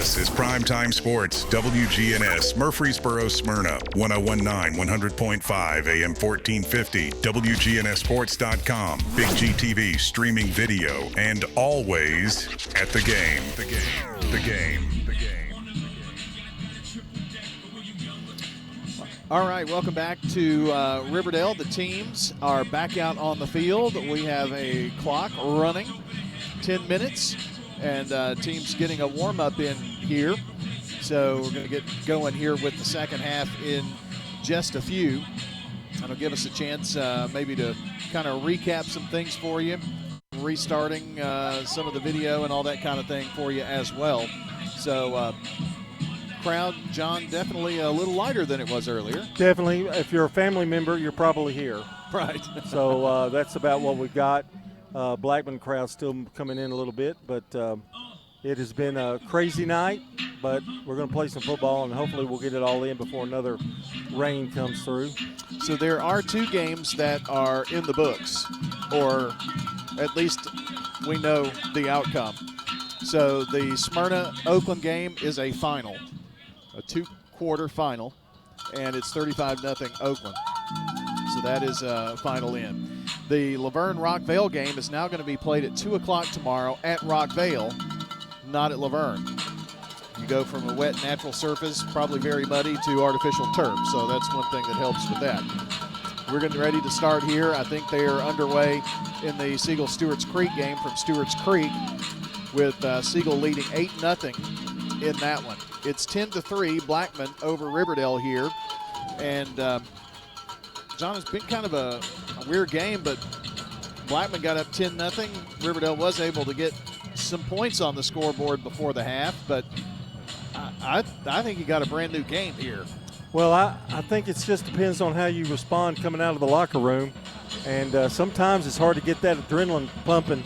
This is Primetime Sports, WGNS, Murfreesboro, Smyrna, 1019, 100.5, AM 1450, WGNSSports.com, Big GTV, streaming video, and always at the game. The game. The game. The game. All right, welcome back to Riverdale. The teams are back out on the field. We have a clock running, 10 minutes, and teams getting a warm-up in here. So we're going to get going here with the second half in just a few. That'll give us a chance maybe to kind of recap some things for you, restarting some of the video and all that kind of thing for you as well. So crowd, John, definitely a little lighter than it was earlier. Definitely. If you're a family member, you're probably here. Right. So that's about what we've got. Blackman crowd still coming in a little bit, but it has been a crazy night, but we're going to play some football, and hopefully we'll get it all in before another rain comes through. So there are two games that are in the books, or at least we know the outcome. So the Smyrna-Oakland game is a final, a two-quarter final, and it's 35-0 Oakland. So that is a final in. The Laverne-Rockvale game is now going to be played at 2 o'clock tomorrow at Rockvale, not at Laverne. You go from a wet natural surface, probably very muddy, to artificial turf. So that's one thing that helps with that. We're getting ready to start here. I think they are underway in the Siegel-Stewart's Creek game from Stewart's Creek, with Siegel leading 8-0 in that one. It's 10-3 Blackman over Riverdale here. And John, it's been kind of a weird game, but Blackman got up 10-0. Riverdale was able to get some points on the scoreboard before the half, but I think you got a brand new game here. Well, I think it just depends on how you respond coming out of the locker room. And sometimes it's hard to get that adrenaline pumping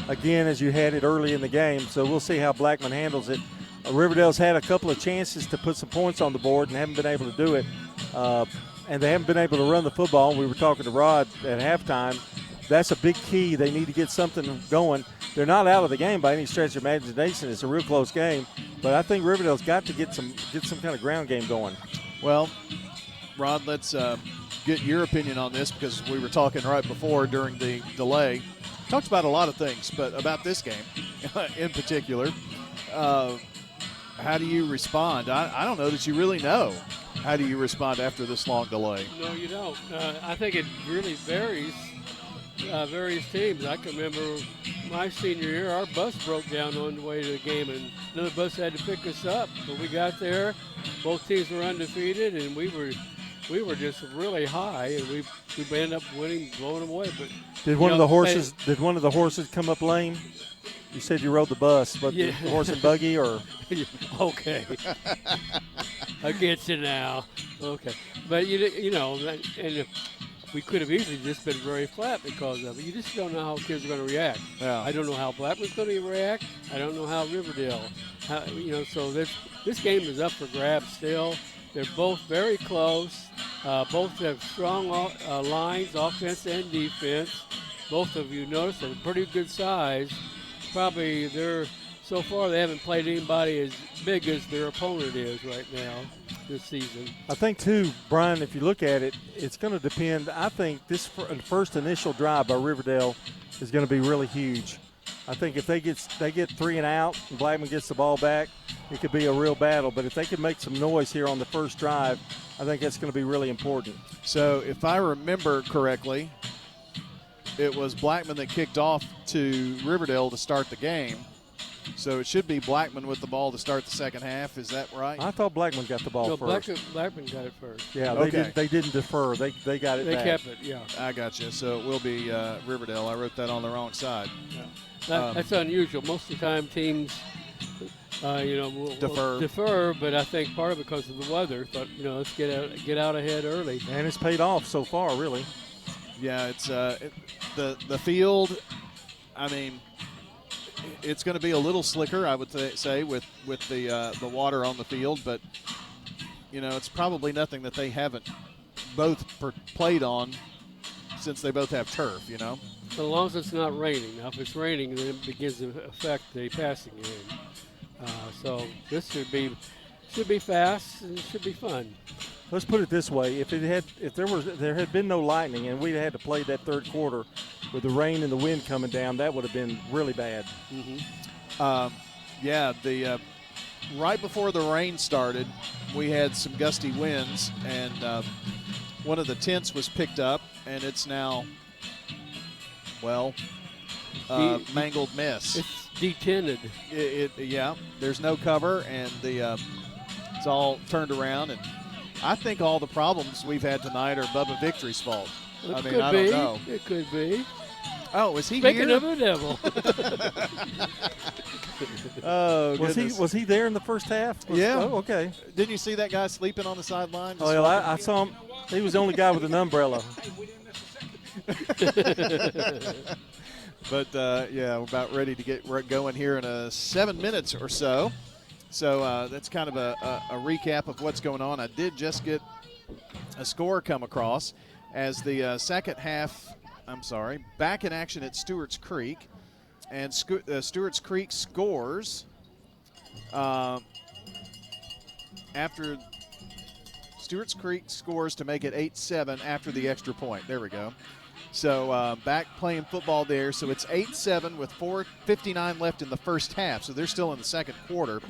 again as you had it early in the game. So we'll see how Blackman handles it. Riverdale's had a couple of chances to put some points on the board and haven't been able to do it. And they haven't been able to run the football. We were talking to Rod at halftime. That's a big key. They need to get something going. They're not out of the game by any stretch of imagination. It's a real close game. But I think Riverdale's got to get some kind of ground game going. Well, Rod, let's get your opinion on this, because we were talking right before during the delay. Talked about a lot of things, but about this game in particular. How do you respond? I don't know that you really know. How do you respond after this long delay? No, you don't. I think it really varies, various teams. I can remember my senior year, our bus broke down on the way to the game, and another bus had to pick us up. But we got there, both teams were undefeated, and we were just really high, and we ended up winning, blowing them away. But did one of the horses come up lame? You said you rode the bus, but yeah. The horse and buggy, or okay, I get you now. Okay, but you know, and we could have easily just been very flat because of it. You just don't know how kids are going to react. Yeah. I don't know how Blackman's going to react. I don't know how Riverdale. So this game is up for grabs still. They're both very close. Both have strong lines, offense and defense. Both of you notice they're pretty good size. Probably so far they haven't played anybody as big as their opponent is right now this season. I think too, Brian, if you look at it, it's going to depend. I think this first initial drive by Riverdale is going to be really huge. I think if they get 3 and out and Blackman gets the ball back, it could be a real battle. But if they can make some noise here on the first drive, I think that's going to be really important. So if I remember correctly, it was Blackman that kicked off to Riverdale to start the game. So it should be Blackman with the ball to start the second half. Is that right? I thought Blackman got the ball first. Blackman got it first. Yeah, okay. They didn't defer. They got it They back. kept it, yeah. I got you. So it will be Riverdale. I wrote that on the wrong side. Yeah. That's unusual. Most of the time teams, will defer, but I think part of it because of the weather. Thought, let's get out ahead early. And it's paid off so far, really. Yeah, it's the field. I mean, it's going to be a little slicker, I would say, with the water on the field, but it's probably nothing that they haven't both played on since they both have turf. As long as it's not raining. Now, if it's raining, then it begins to affect the passing game. So this should be fast and should be fun. Let's put it this way: if there had been no lightning and we'd had to play that third quarter with the rain and the wind coming down, that would have been really bad. The right before the rain started, we had some gusty winds, and one of the tents was picked up, and it's now, mangled mess. It's detented. There's no cover, and it's all turned around, and I think all the problems we've had tonight are Bubba Victory's fault. I don't know. It could be. Oh, is he Speaking here? of the devil. Oh, goodness. Was he there in the first half? Yeah. Oh, okay. Didn't you see that guy sleeping on the sideline? Oh, yeah, I saw him. He was the only guy with an umbrella. But, we're about ready to get going here in 7 minutes or so. So that's kind of a recap of what's going on. I did just get a score come across as the second half, back in action at Stewart's Creek. And Stewart's Creek scores after Stewart's Creek scores to make it 8-7 after the extra point. There we go. So back playing football there. So it's 8-7 with 4:59 left in the first half. So they're still in the second quarter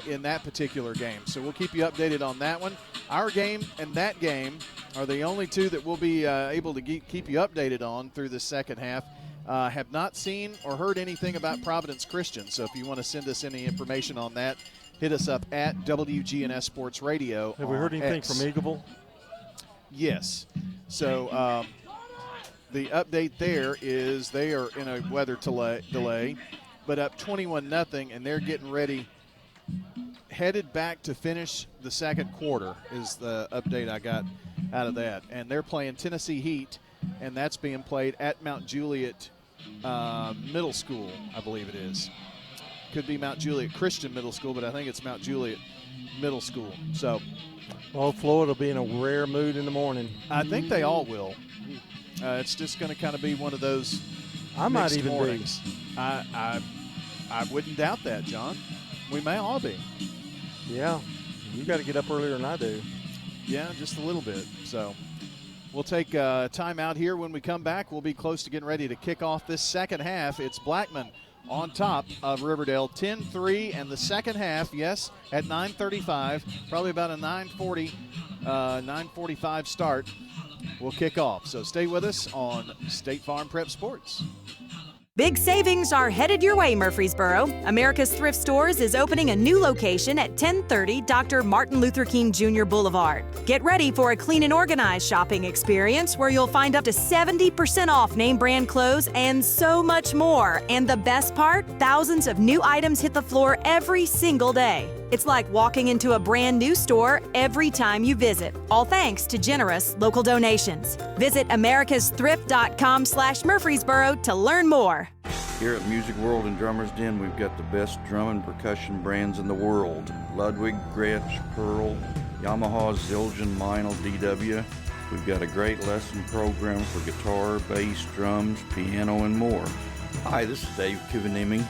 in that particular game. So we'll keep you updated on that one. Our game and that game are the only two that we'll be able to keep you updated on through the second half. Have not seen or heard anything about Providence Christian. So if you want to send us any information on that, hit us up at WGNS Sports Radio. Have we heard anything X. from Eagleville? Yes. So the update there is they are in a weather delay, but up 21-0, and they're getting ready, headed back to finish the second quarter is the update I got out of that. And they're playing Tennessee Heat, and that's being played at Mount Juliet Middle School, I believe it is. Could be Mount Juliet Christian Middle School, but I think it's Mount Juliet Middle School. So, well, Floyd will be in a rare mood in the morning. I think they all will. It's just going to kind of be one of those I might even mornings. I wouldn't doubt that, John. We may all be. Yeah, you got to get up earlier than I do. Yeah, just a little bit. So we'll take time out here. When we come back, we'll be close to getting ready to kick off this second half. It's Blackman on top of Riverdale, 10-3, and the second half, yes, at 9:35, probably about a 9:40, 9:45 start. We'll kick off. So stay with us on State Farm Prep Sports. Big savings are headed your way, Murfreesboro. America's Thrift Stores is opening a new location at 1030 Dr. Martin Luther King Jr. Boulevard. Get ready for a clean and organized shopping experience where you'll find up to 70% off name brand clothes and so much more. And the best part, thousands of new items hit the floor every single day. It's like walking into a brand new store every time you visit, all thanks to generous local donations. Visit americasthrift.com/Murfreesboro to learn more. Here at Music World and Drummers Den, we've got the best drum and percussion brands in the world. Ludwig, Gretsch, Pearl, Yamaha, Zildjian, Meinl, DW. We've got a great lesson program for guitar, bass, drums, piano, and more. Hi, this is Dave Kivanimi.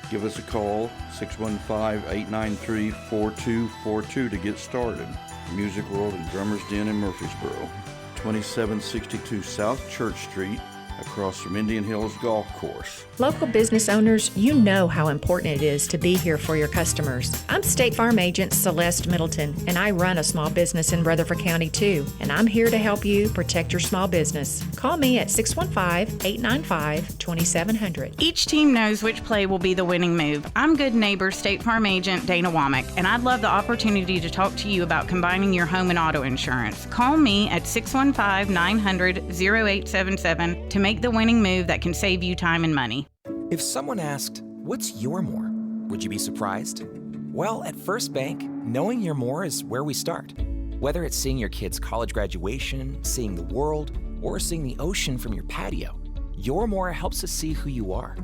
Give us a call, 615-893-4242 to get started. Music World and Drummers Den in Murfreesboro, 2762 South Church Street, across from Indian Hills Golf Course. Local business owners, you know how important it is to be here for your customers. I'm State Farm Agent Celeste Middleton, and I run a small business in Rutherford County too, and I'm here to help you protect your small business. Call me at 615-895-2700. Each team knows which play will be the winning move. I'm good neighbor State Farm Agent Dana Womack, and I'd love the opportunity to talk to you about combining your home and auto insurance. Call me at 615-900-0877 to make the winning move that can save you time and money. If someone asked, "What's your more?" would you be surprised? Well, at First Bank, knowing your more is where we start. Whether it's seeing your kid's college graduation, seeing the world, or seeing the ocean from your patio, your more helps us see who you are.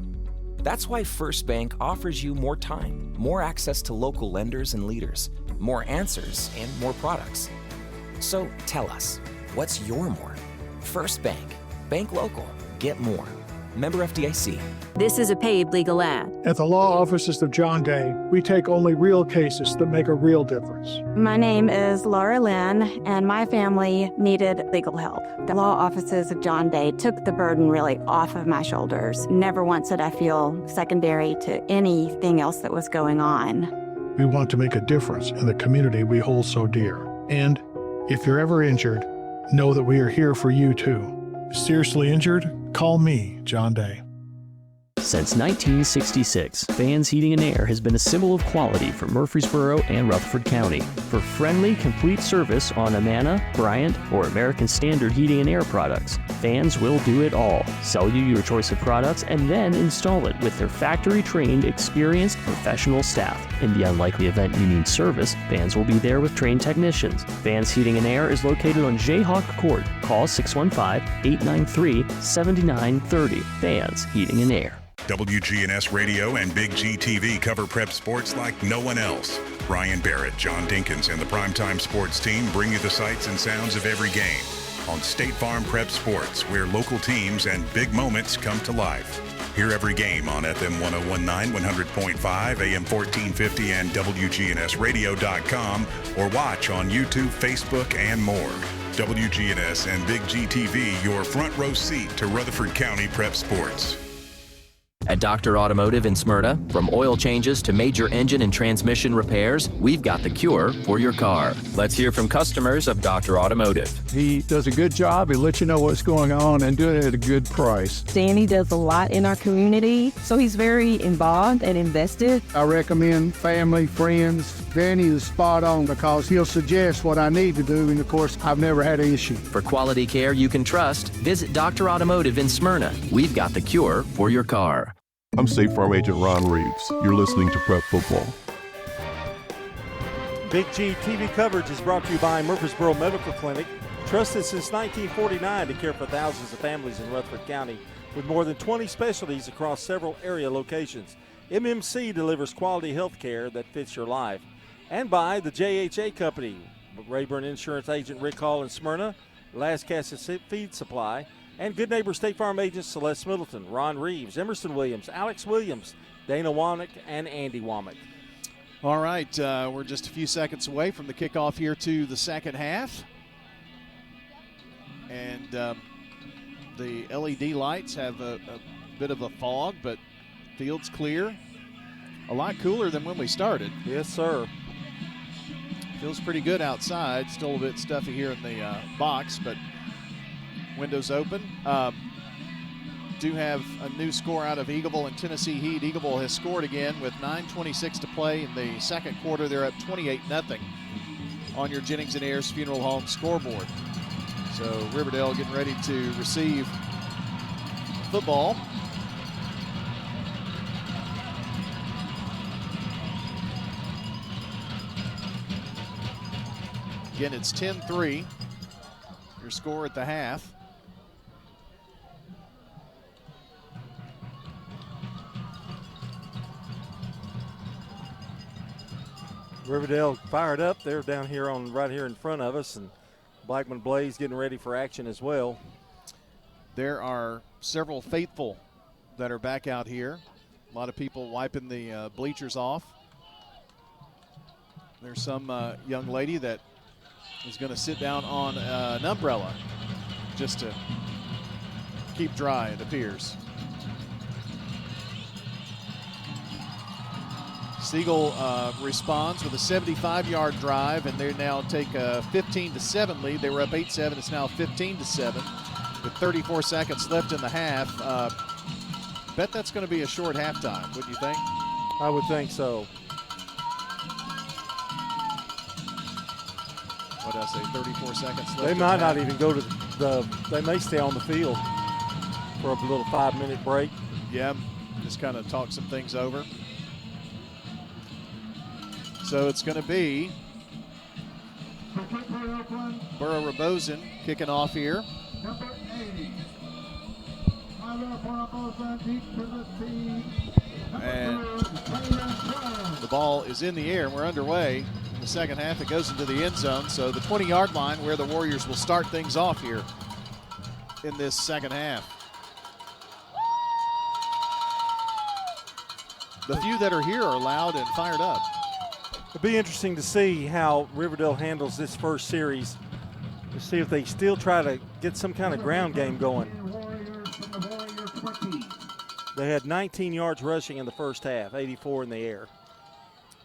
That's why First Bank offers you more time, more access to local lenders and leaders, more answers, and more products. So tell us, what's your more? First Bank. Bank local. Get more. Member FDIC. This is a paid legal ad. At the law offices of John Day, we take only real cases that make a real difference. My name is Laura Lynn, and my family needed legal help. The law offices of John Day took the burden really off of my shoulders. Never once did I feel secondary to anything else that was going on. We want to make a difference in the community we hold so dear. And if you're ever injured, know that we are here for you too. Seriously injured? Call me, John Day. Since 1966, Vans Heating and Air has been a symbol of quality for Murfreesboro and Rutherford County. For friendly, complete service on Amana, Bryant, or American Standard Heating and Air products, Vans will do it all. Sell you your choice of products and then install it with their factory-trained, experienced, professional staff. In the unlikely event you need service, Vans will be there with trained technicians. Vans Heating and Air is located on Jayhawk Court. Call 615-893-7930. Vans Heating and Air. WGNS Radio and Big G TV cover prep sports like no one else. Brian Barrett, John Dinkins, and the Primetime Sports team bring you the sights and sounds of every game on State Farm Prep Sports, where local teams and big moments come to life. Hear every game on FM 1019, 100.5, AM 1450, and WGNSradio.com, or watch on YouTube, Facebook, and more. WGNS and Big G TV, your front row seat to Rutherford County Prep Sports. At Dr. Automotive in Smyrna, from oil changes to major engine and transmission repairs, we've got the cure for your car. Let's hear from customers of Dr. Automotive. He does a good job. He lets you know what's going on and do it at a good price. Danny does a lot in our community, so he's very involved and invested. I recommend family, friends. Danny is spot on because he'll suggest what I need to do, and of course, I've never had an issue. For quality care you can trust, visit Dr. Automotive in Smyrna. We've got the cure for your car. I'm State Farm Agent Ron Reeves. You're listening to Prep Football. Big G TV coverage is brought to you by Murfreesboro Medical Clinic, trusted since 1949 to care for thousands of families in Rutherford County with more than 20 specialties across several area locations. MMC delivers quality health care that fits your life. And by the JHA Company, Rayburn Insurance Agent Rick Hall in Smyrna, Last Castle Feed Supply, and Good Neighbor State Farm agents Celeste Middleton, Ron Reeves, Emerson Williams, Alex Williams, Dana Womack, and Andy Womack. All right, we're just a few seconds away from the kickoff here to the second half. And the LED lights have a bit of a fog, but field's clear. A lot cooler than when we started. Yes, sir. Feels pretty good outside. Still a bit stuffy here in the box, but windows open. Do have a new score out of Eagleville and Tennessee Heat. Eagleville has scored again with 9:26 to play in the second quarter. They're up 28-0 on your Jennings and Ayers Funeral Home scoreboard. So Riverdale getting ready to receive football. Again, it's 10-3, your score at the half. Riverdale fired up. They're down here right here in front of us, and Blackman Blaze getting ready for action as well. There are several faithful that are back out here. A lot of people wiping the bleachers off. There's some young lady that is going to sit down on an umbrella just to keep dry, it appears. Siegel responds with a 75-yard drive, and they now take a 15-7 lead. They were up 8-7. It's now 15-7 with 34 seconds left in the half. Bet that's going to be a short halftime, wouldn't you think? I would think so. What did I say, 34 seconds left? They might not even go to they may stay on the field for a little 5-minute break. Yeah, just kind of talk some things over. So it's going to be Burrow Rabosin kicking off here. And the ball is in the air, and we're underway in the second half. It goes into the end zone, so the 20-yard line where the Warriors will start things off here in this second half. The few that are here are loud and fired up. It'll be interesting to see how Riverdale handles this first series, to see if they still try to get some kind of ground game going. They had 19 yards rushing in the first half, 84 in the air.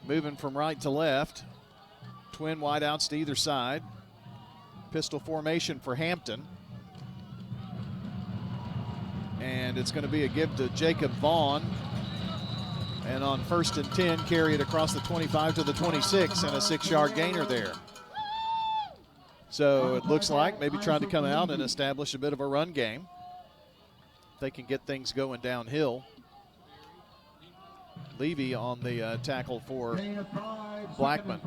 Moving from right to left. Twin wideouts to either side. Pistol formation for Hampton. And it's going to be a give to Jacob Vaughn. And on 1st and 10, carry it across the 25 to the 26 and a 6-yard gainer there. So it looks like maybe trying to come out and establish a bit of a run game. They can get things going downhill. Levy on the tackle for Blackman.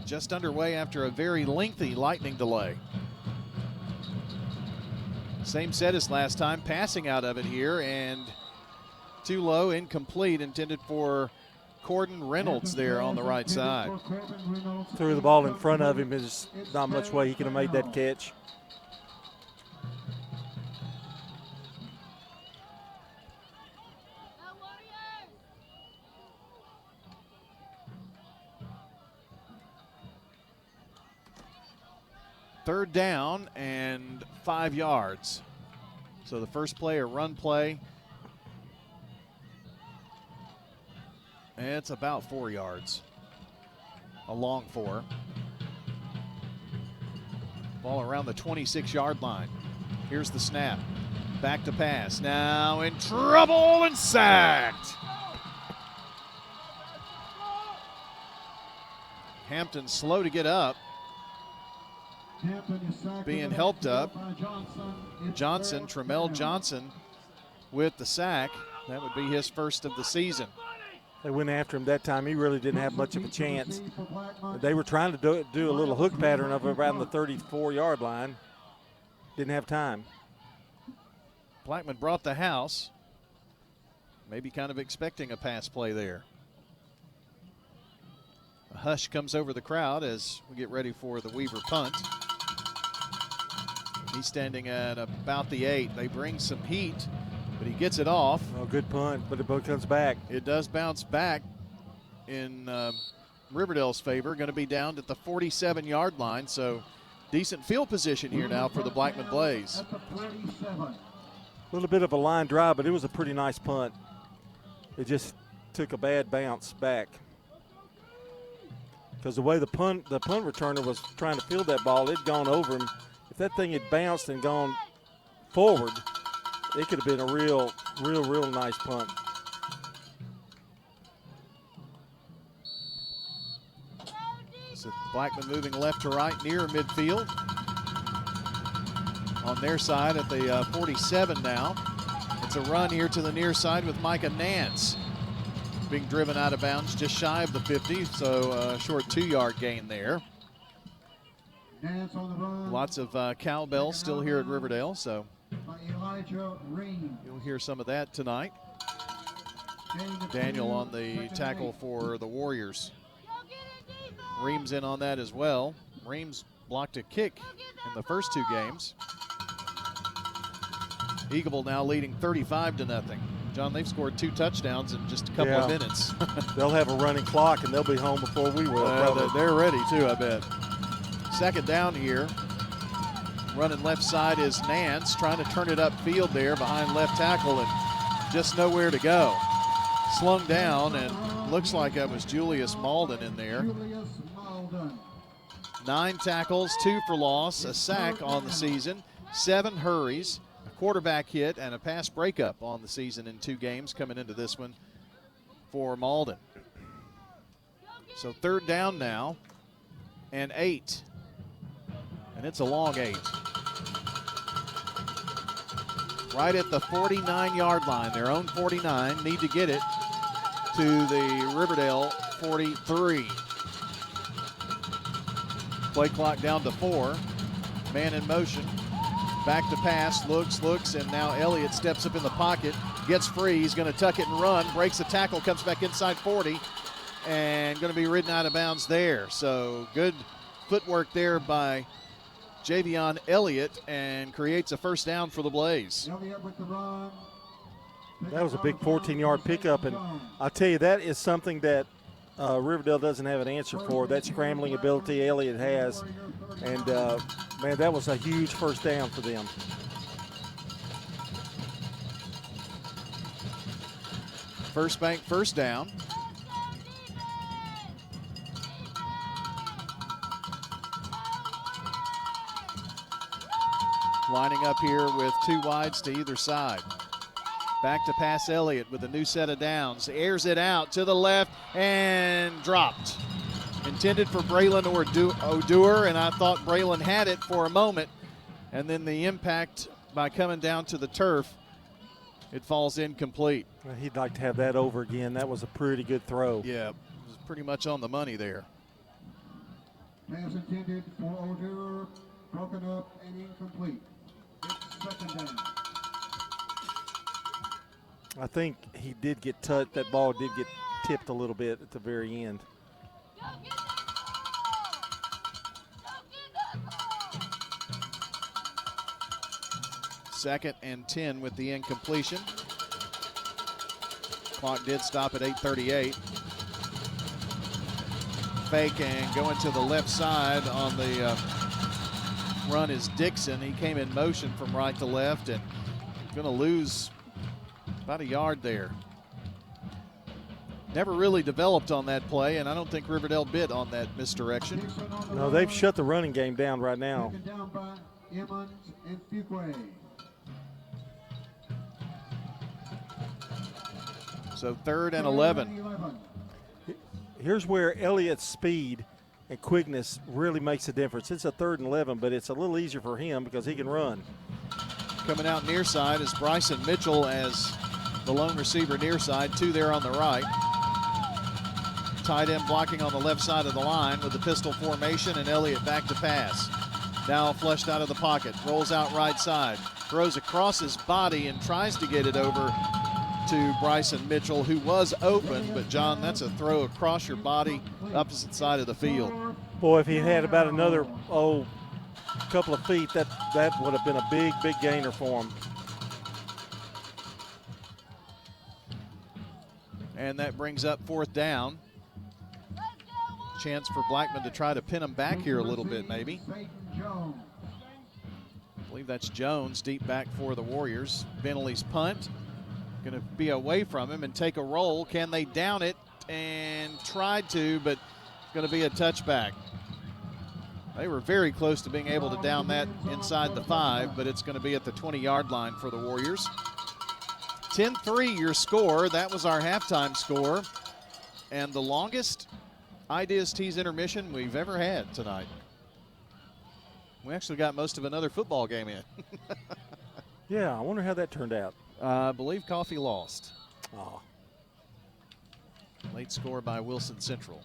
Just underway after a very lengthy lightning delay. Same set as last time, passing out of it here, and too low, incomplete, intended for Corden Reynolds there on the right side. Threw the ball in front of him. There's not much way he could have made that catch. Third down and 5 yards. So the first play, a run play. And it's about 4 yards. A long 4. Ball around the 26-yard line. Here's the snap. Back to pass. Now in trouble and sacked. Hampton slow to get up. Being helped up. Johnson, Tremel Johnson with the sack. That would be his first of the season. They went after him that time. He really didn't have much of a chance. They were trying to do a little hook pattern of around the 34-yard line. Didn't have time. Blackman brought the house. Maybe kind of expecting a pass play there. A hush comes over the crowd as we get ready for the Weaver punt. He's standing at about the 8. They bring some heat, but he gets it off. Oh, good punt, but it comes back. It does bounce back in Riverdale's favor. Going to be down at the 47-yard line, so decent field position here now for the Blackman Blaze. A little bit of a line drive, but it was a pretty nice punt. It just took a bad bounce back. Because the way the punt returner was trying to field that ball, it'd gone over him. If that thing had bounced and gone forward, it could have been a real nice punt. So Blackman moving left to right near midfield. On their side at the 47 now. It's a run here to the near side with Micah Nance being driven out of bounds just shy of the 50, so a short 2-yard gain there. Lots of cowbell still here at Riverdale, so you'll hear some of that tonight. Daniel on the tackle for the Warriors. Reams in on that as well. Reams blocked a kick in the first 2 games. Eagleville now leading 35-0. John, they've scored 2 touchdowns in just a couple of minutes. They'll have a running clock, and they'll be home before we will. They're ready, too, I bet. Second down here. Running left side is Nance, trying to turn it upfield there behind left tackle and just nowhere to go. Slung down, and looks like that was Julius Malden in there. 9 tackles, 2 for loss, a sack on the season, 7 hurries, a quarterback hit, and a pass breakup on the season in 2 games coming into this one for Malden. So third down now and 8. And it's a long 8. Right at the 49-yard line, their own 49, need to get it to the Riverdale 43. Play clock down to 4. Man in motion. Back to pass, looks, and now Elliott steps up in the pocket, gets free. He's going to tuck it and run, breaks the tackle, comes back inside 40, and going to be ridden out of bounds there. So good footwork there by Javion Elliott and creates a first down for the Blaze. Elliott with the run. That was a big 14-yard pickup, and I'll tell you, that is something that Riverdale doesn't have an answer for, that scrambling ability Elliott has. And, man, that was a huge first down for them. First Bank first down. Lining up here with two wides to either side. Back to pass Elliott with a new set of downs. Airs it out to the left and dropped. Intended for Braylon O'Doer, and I thought Braylon had it for a moment. And then the impact by coming down to the turf, it falls incomplete. Well, he'd like to have that over again. That was a pretty good throw. Yeah, it was pretty much on the money there. Pass intended for O'Doer, broken up and incomplete. It's second down. I think he did get touched. That ball did get tipped a little bit at the very end. Second and 10 with the incompletion. Clock did stop at 8:38. Fake and going to the left side on the run is Dixon. He came in motion from right to left and going to lose about a yard there. Never really developed on that play, and I don't think Riverdale bit on that misdirection. No, they've shut the running game down right now. Down by Emmons and Fuqua. So 3rd and 11. Here's where Elliott's speed and quickness really makes a difference. It's a 3rd and 11, but it's a little easier for him because he can run. Coming out near side is Bryson Mitchell as the lone receiver near side, two there on the right. Tight end blocking on the left side of the line with the pistol formation, and Elliott back to pass. Now flushed out of the pocket, rolls out right side, throws across his body and tries to get it over to Bryson Mitchell, who was open, but John, that's a throw across your body, opposite side of the field. Boy, if he had about another, couple of feet, that would have been a big gainer for him. And that brings up 4th down. Chance for Blackman to try to pin him back here a little bit, maybe. I believe that's Jones deep back for the Warriors. Bentley's punt. Going to be away from him and take a roll. Can they down it? And tried to, but going to be a touchback. They were very close to being able to down that inside the 5, but it's going to be at the 20-yard line for the Warriors. 10-3 your score. That was our halftime score. And the longest Ideas Tees intermission we've ever had tonight. We actually got most of another football game in. Yeah, I wonder how that turned out. I believe Coffee lost. Oh. Late score by Wilson Central.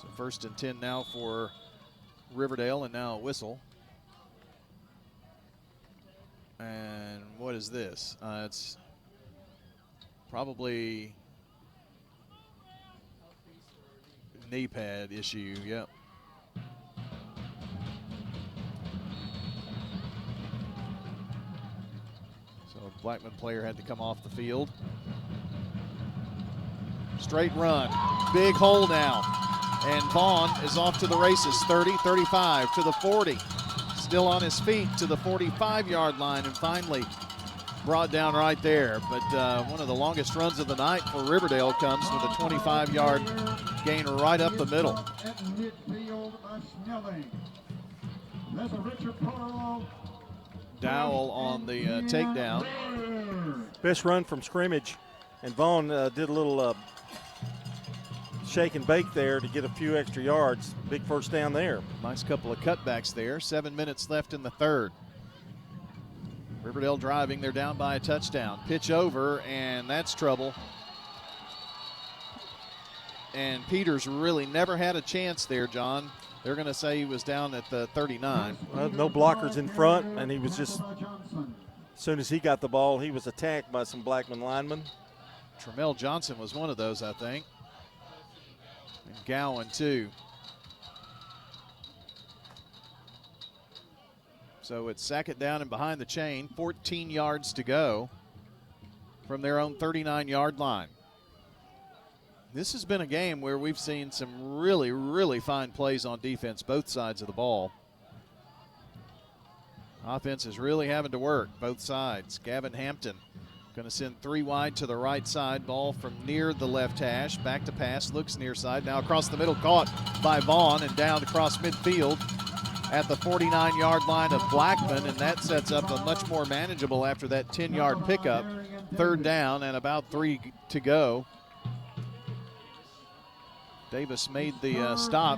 So 1st and 10 now for Riverdale, and now a whistle. And what is this? It's probably knee pad issue, yep. So a Blackman player had to come off the field. Straight run, big hole now. And Vaughn is off to the races, 30, 35, to the 40. Still on his feet to the 45-yard line, and finally brought down right there. But one of the longest runs of the night for Riverdale comes with a 25-yard gain right up the middle. Dowell on the takedown. Best run from scrimmage, and Vaughn did a little shake and bake there to get a few extra yards. Big first down there. Nice couple of cutbacks there. 7 minutes left in the 3rd. Riverdale driving. They're down by a touchdown. Pitch over, and that's trouble. And Peters really never had a chance there, John. They're going to say he was down at the 39. Well, no blockers in front, and he was just, as soon as he got the ball, he was attacked by some Blackman linemen. Tremel Johnson was one of those, I think. And Gowan, too. So it's second down and behind the chain, 14 yards to go from their own 39-yard line. This has been a game where we've seen some really, really fine plays on defense, both sides of the ball. Offense is really having to work, both sides. Gavin Hampton going to send 3 wide to the right side. Ball from near the left hash. Back to pass, looks near side. Now across the middle, caught by Vaughn and down across midfield at the 49-yard line of Blackman, and that sets up a much more manageable after that 10-yard pickup. Third down and about 3 to go. Davis made the stop.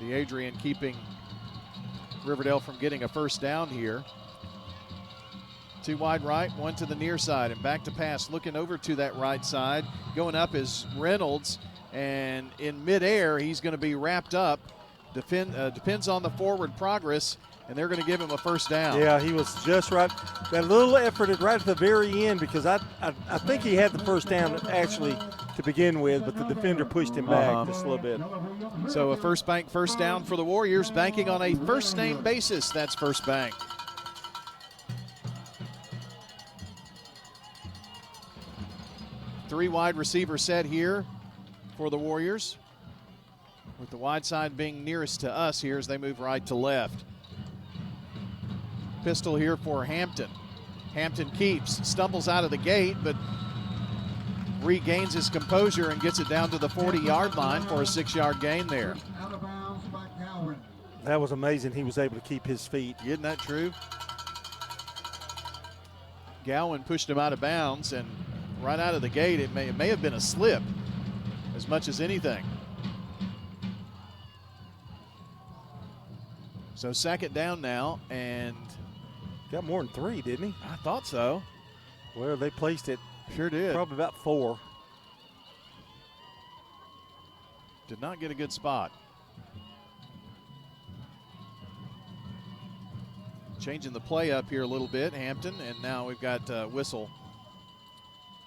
The Adrian keeping Riverdale from getting a first down here. 2 wide right, 1 to the near side, and back to pass, looking over to that right side. Going up is Reynolds, and in midair, he's going to be wrapped up. Depends on the forward progress, and they're going to give him a first down. Yeah, he was just right. That little effort right at the very end, because I think he had the first down actually to begin with, but the defender pushed him back just a little bit. So a First Bank first down for the Warriors, banking on a first-name basis. That's First Bank. Three wide receiver set here for the Warriors, with the wide side being nearest to us here as they move right to left. Pistol here for Hampton. Hampton keeps, stumbles out of the gate, but regains his composure and gets it down to the 40-yard line for a 6-yard gain there. That was amazing. He was able to keep his feet. Isn't that true? Gowan pushed him out of bounds, and right out of the gate, it may have been a slip as much as anything. So second down now, and got more than 3, didn't he? I thought so. Well, they placed it. Sure did. Probably about 4. Did not get a good spot. Changing the play up here a little bit, Hampton, and now we've got whistle.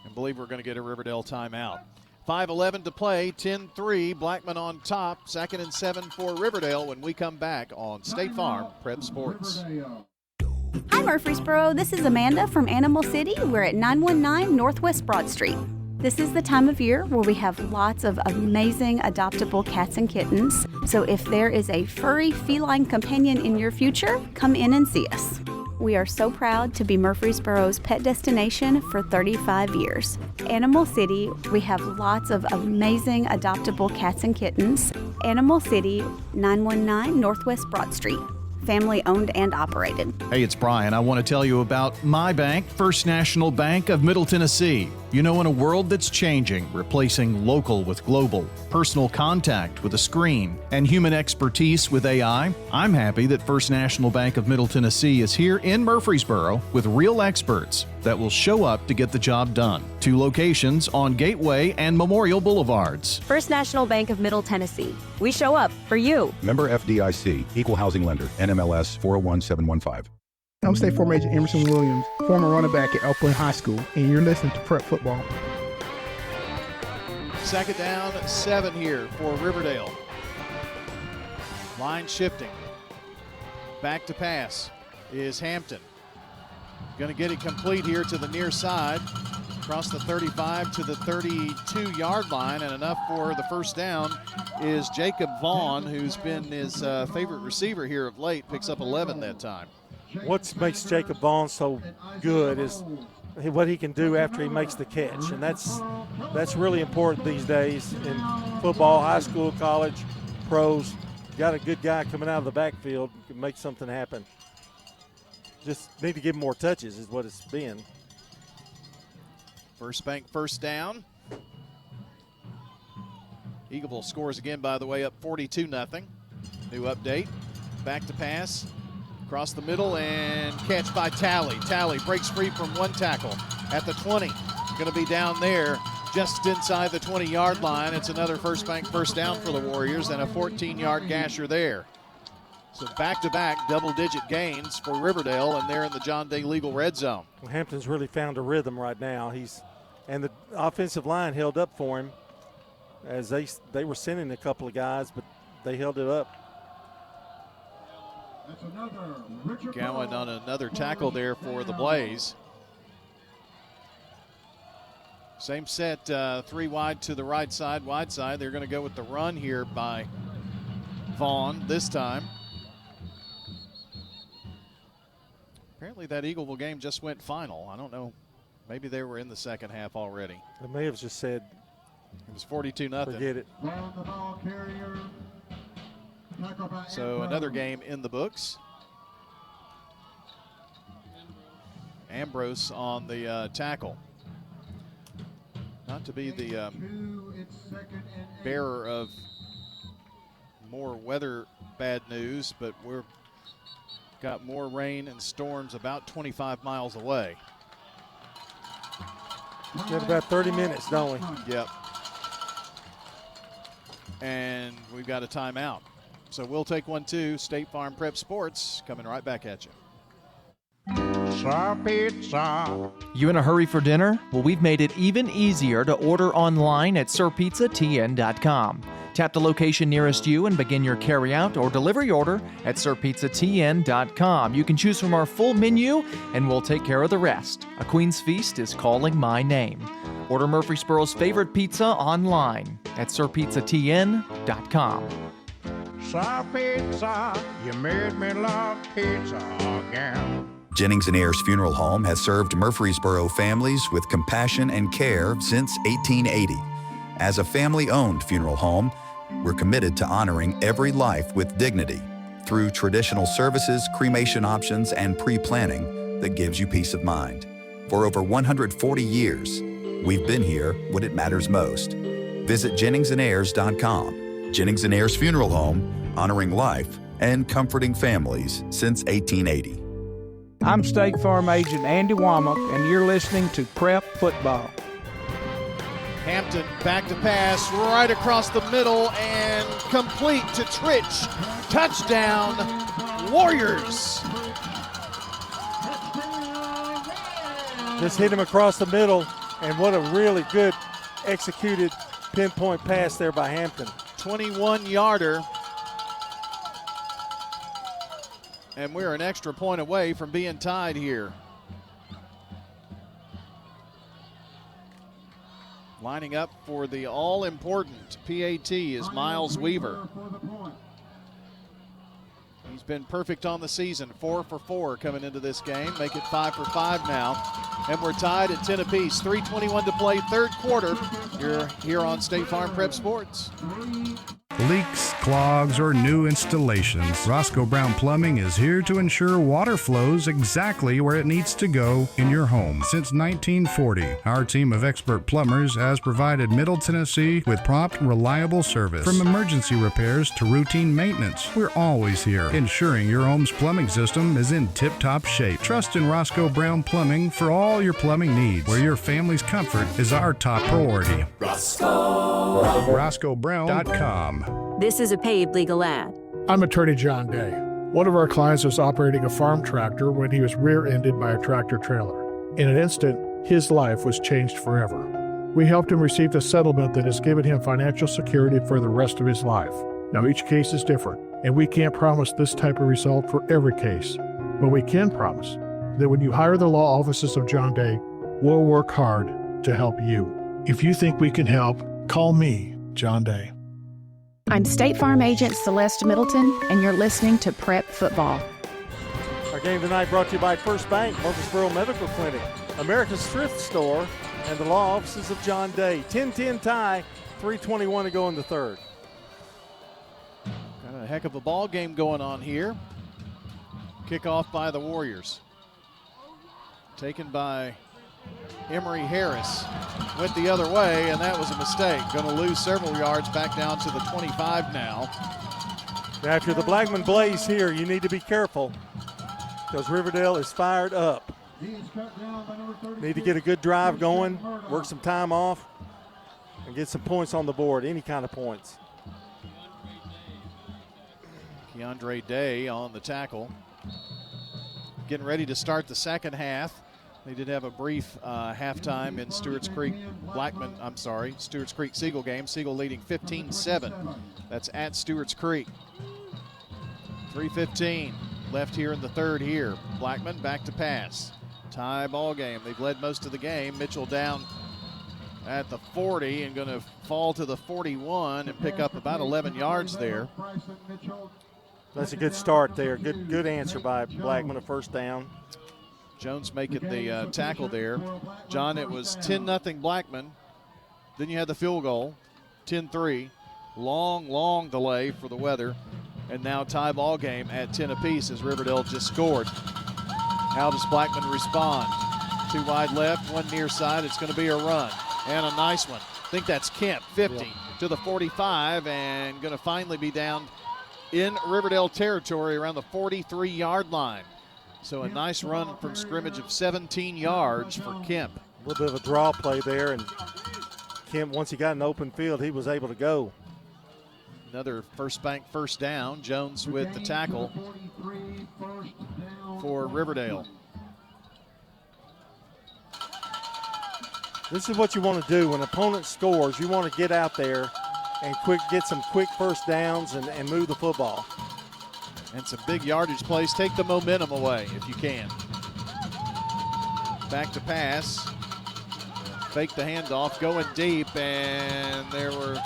And believe we're going to get a Riverdale timeout. 5:11 to play, 10-3, Blackman on top, 2nd and 7 for Riverdale when we come back on State Farm Prep Sports. Hi Murfreesboro, this is Amanda from Animal City. We're at 919 Northwest Broad Street. This is the time of year where we have lots of amazing adoptable cats and kittens. So if there is a furry feline companion in your future, come in and see us. We are so proud to be Murfreesboro's pet destination for 35 years. Animal City, we have lots of amazing adoptable cats and kittens. Animal City, 919 Northwest Broad Street. Family owned and operated. Hey, it's Brian. I want to tell you about my bank, First National Bank of Middle Tennessee. You know, in a world that's changing, replacing local with global, personal contact with a screen, and human expertise with AI, I'm happy that First National Bank of Middle Tennessee is here in Murfreesboro with real experts that will show up to get the job done. 2 locations on Gateway and Memorial Boulevards. First National Bank of Middle Tennessee. We show up for you. Member FDIC, Equal Housing Lender, NMLS 401715. I'm State Farm Agent Emerson Williams, former running back at Elkhorn High School, and you're listening to Prep Football. Second down, 7 here for Riverdale. Line shifting. Back to pass is Hampton. Going to get it complete here to the near side. Across the 35 to the 32-yard line, and enough for the first down is Jacob Vaughn, who's been his favorite receiver here of late, picks up 11 that time. What makes Jacob Vaughn so good is what he can do after he makes the catch, and that's really important these days in football, high school, college, pros. Got a good guy coming out of the backfield who can make something happen. Just need to give him more touches is what it's been. First Bank first down. Eagleville scores again, by the way, up 42-0. New update. Back to pass. Across the middle and catch by Talley. Talley breaks free from one tackle at the 20. Going to be down there just inside the 20-yard line. It's another First Bank first down for the Warriors and a 14-yard gasher there. So back-to-back double-digit gains for Riverdale, and they're in the John Day Legal red zone. Well, Hampton's really found a rhythm right now. And the offensive line held up for him as they were sending a couple of guys, but they held it up. Gowan on another tackle there for the Blaze. Same set, 3 wide to the right side, wide side. They're going to go with the run here by Vaughn this time. Apparently that Eagleville game just went final. I don't know. Maybe they were in the second half already. They may have just said it was 42-0. Forget it. So another game in the books. Ambrose on the tackle. Not to be the bearer of more weather bad news, but we're got more rain and storms about 25 miles away. We have about 30 minutes, don't we? Yep. And we've got a timeout. So we'll take one too. State Farm Prep Sports coming right back at you. Pizza. You in a hurry for dinner? Well, we've made it even easier to order online at sirpizzatn.com. Tap the location nearest you and begin your carryout or delivery order at sirpizzatn.com. You can choose from our full menu and we'll take care of the rest. A Queen's Feast is calling my name. Order Murfreesboro's favorite pizza online at sirpizzatn.com. Sir Pizza, you made me love pizza again. Jennings & Ayers Funeral Home has served Murfreesboro families with compassion and care since 1880. As a family-owned funeral home, we're committed to honoring every life with dignity through traditional services, cremation options, and pre-planning that gives you peace of mind. For over 140 years, we've been here when it matters most. Visit JenningsandAyers.com. Jennings & Ayers Funeral Home, honoring life and comforting families since 1880. I'm State Farm Agent Andy Womack, and you're listening to Prep Football. Hampton back to pass right across the middle and complete to Tritch. Touchdown, Warriors. Just hit him across the middle, and what a really good executed pinpoint pass there by Hampton. 21-yarder. And we're an extra point away from being tied here. Lining up for the all-important PAT is Miles Weaver. He's been perfect on the season, 4 for 4 coming into this game. Make it 5 for 5 now. And we're tied at 10 apiece. 3:21 to play, third quarter. You're here on State Farm Prep Sports. Leaks, clogs, or new installations, Roscoe Brown Plumbing is here to ensure water flows exactly where it needs to go in your home. Since 1940, our team of expert plumbers has provided Middle Tennessee with prompt, reliable service. From emergency repairs to routine maintenance, we're always here, ensuring your home's plumbing system is in tip-top shape. Trust in Roscoe Brown Plumbing for all your plumbing needs, where your family's comfort is our top priority. RoscoeBrown.com. This is a paid legal ad. I'm attorney John Day. One of our clients was operating a farm tractor when he was rear-ended by a tractor trailer. In an instant, his life was changed forever. We helped him receive a settlement that has given him financial security for the rest of his life. Now, each case is different, and we can't promise this type of result for every case. But we can promise that when you hire the law offices of John Day, we'll work hard to help you. If you think we can help, call me, John Day. I'm State Farm Agent Celeste Middleton, and you're listening to Prep Football. Our game tonight brought to you by First Bank, Murfreesboro Medical Clinic, America's Thrift Store, and the law offices of John Day. 10-10 tie, 3:21 to go in the third. Got a heck of a ball game going on here. Kickoff by the Warriors. Taken by Emory Harris. Went the other way, and that was a mistake. Going to lose several yards back down to the 25 now. Now, after the Blackman Blaze here, you need to be careful because Riverdale is fired up. Need to get a good drive going, work some time off, and get some points on the board, any kind of points. Keandre Day on the tackle. Getting ready to start the second half. They did have a brief halftime in Stewart's Creek Siegel game. Siegel leading 15-7. That's at Stewart's Creek. 3:15. left here in the third here. Blackman back to pass. Tie ball game. They've led most of the game. Mitchell down at the 40 and going to fall to the 41 and pick up about 11 yards there. That's a good start there. Good answer by Blackman, a first down. Jones making the tackle there. John, it was 10-0 Blackman. Then you had the field goal, 10-3. Long delay for the weather. And now tie ball game at 10 apiece as Riverdale just scored. How does Blackman respond? 2 wide left, 1 near side. It's going to be a run. And a nice one. I think that's Kemp, 50 to the 45, and going to finally be down in Riverdale territory around the 43-yard line. So a nice run from scrimmage of 17 yards for Kemp. A little bit of a draw play there, and Kemp, once he got an open field, he was able to go. Another first bank first down. Jones with the tackle for Riverdale. This is what you want to do when an opponent scores. You want to get out there and get some quick first downs and move the football. And some big yardage plays. Take the momentum away if you can. Back to pass. Fake the handoff, going deep, and there were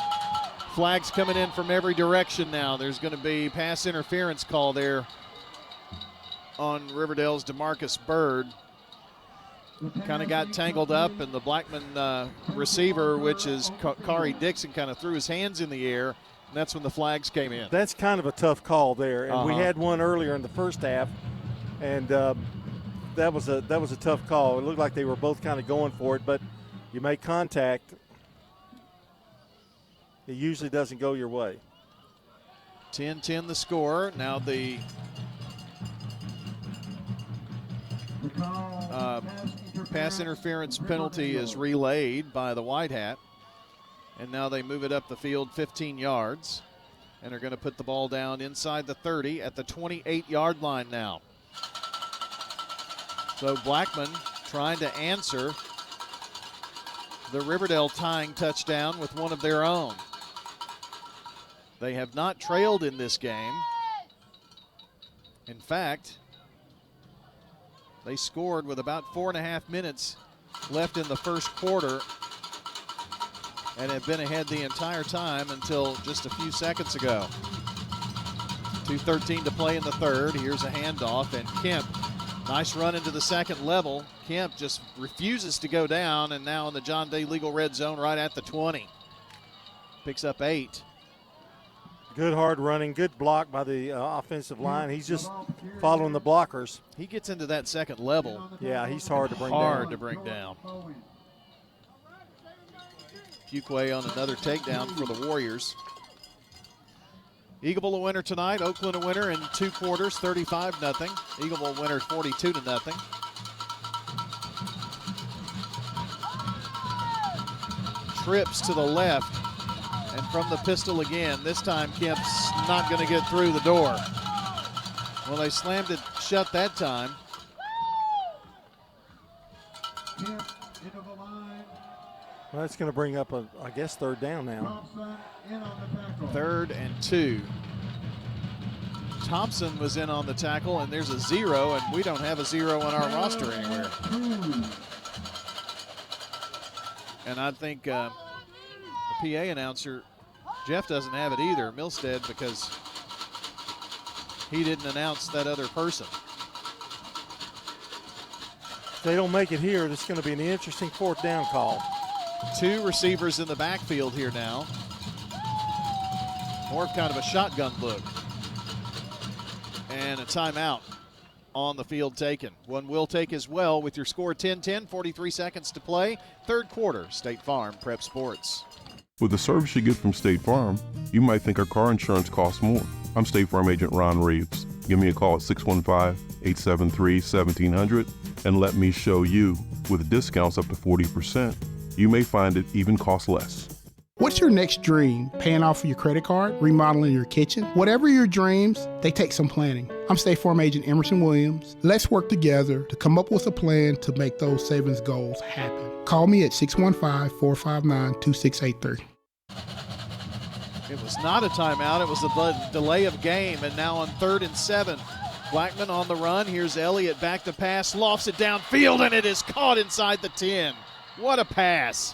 flags coming in from every direction now. There's going to be pass interference call there on Riverdale's DeMarcus Bird. Kind of got tangled up, and the Blackman receiver, which is Kari Dixon, kind of threw his hands in the air, and that's when the flags came in. That's kind of a tough call there, and we had one earlier in the first half, and that was a tough call. It looked like they were both kind of going for it, but you make contact, it usually doesn't go your way. 10-10 the score. Now the pass interference penalty is relayed by the White Hat. And now they move it up the field 15 yards. And are going to put the ball down inside the 30 at the 28-yard line now. So Blackman trying to answer the Riverdale tying touchdown with one of their own. They have not trailed in this game. In fact, they scored with about 4.5 minutes left in the first quarter and have been ahead the entire time until just a few seconds ago. 2:13 to play in the third. Here's a handoff, and Kemp, nice run into the second level. Kemp just refuses to go down, and now in the John Day legal red zone right at the 20. Picks up 8. Good hard running, good block by the offensive line. He's just following the blockers. He gets into that second level. Yeah, he's hard to bring down. Fuquay on another takedown for the Warriors. Eagleville a winner tonight. Oakland a winner in 2 quarters, 35-0. Eagleville winner 42-0. Trips to the left. And from the pistol again. This time Kemp's not going to get through the door. Well, they slammed it shut that time. Well, that's going to bring up, I guess, third down now. 3rd and 2. Thompson was in on the tackle, and there's a 0, and we don't have a 0 on our roster anywhere. And I think the PA announcer, Jeff, doesn't have it either, Milstead, because he didn't announce that other person. If they don't make it here, it's going to be an interesting 4th down call. 2 receivers in the backfield here now. More of kind of a shotgun look. And a timeout on the field taken. One will take as well with your score 10-10, 43 seconds to play. 3rd quarter, State Farm Prep Sports. With the service you get from State Farm, you might think our car insurance costs more. I'm State Farm Agent Ron Reeves. Give me a call at 615-873-1700 and let me show you. With discounts up to 40%, you may find it even costs less. What's your next dream? Paying off your credit card? Remodeling your kitchen? Whatever your dreams, they take some planning. I'm State Farm Agent Emerson Williams. Let's work together to come up with a plan to make those savings goals happen. Call me at 615-459-2683. It was not a timeout. It was a delay of game, and now on 3rd and 7, Blackman on the run. Here's Elliott back to pass, lofts it downfield, and it is caught inside the 10. What a pass.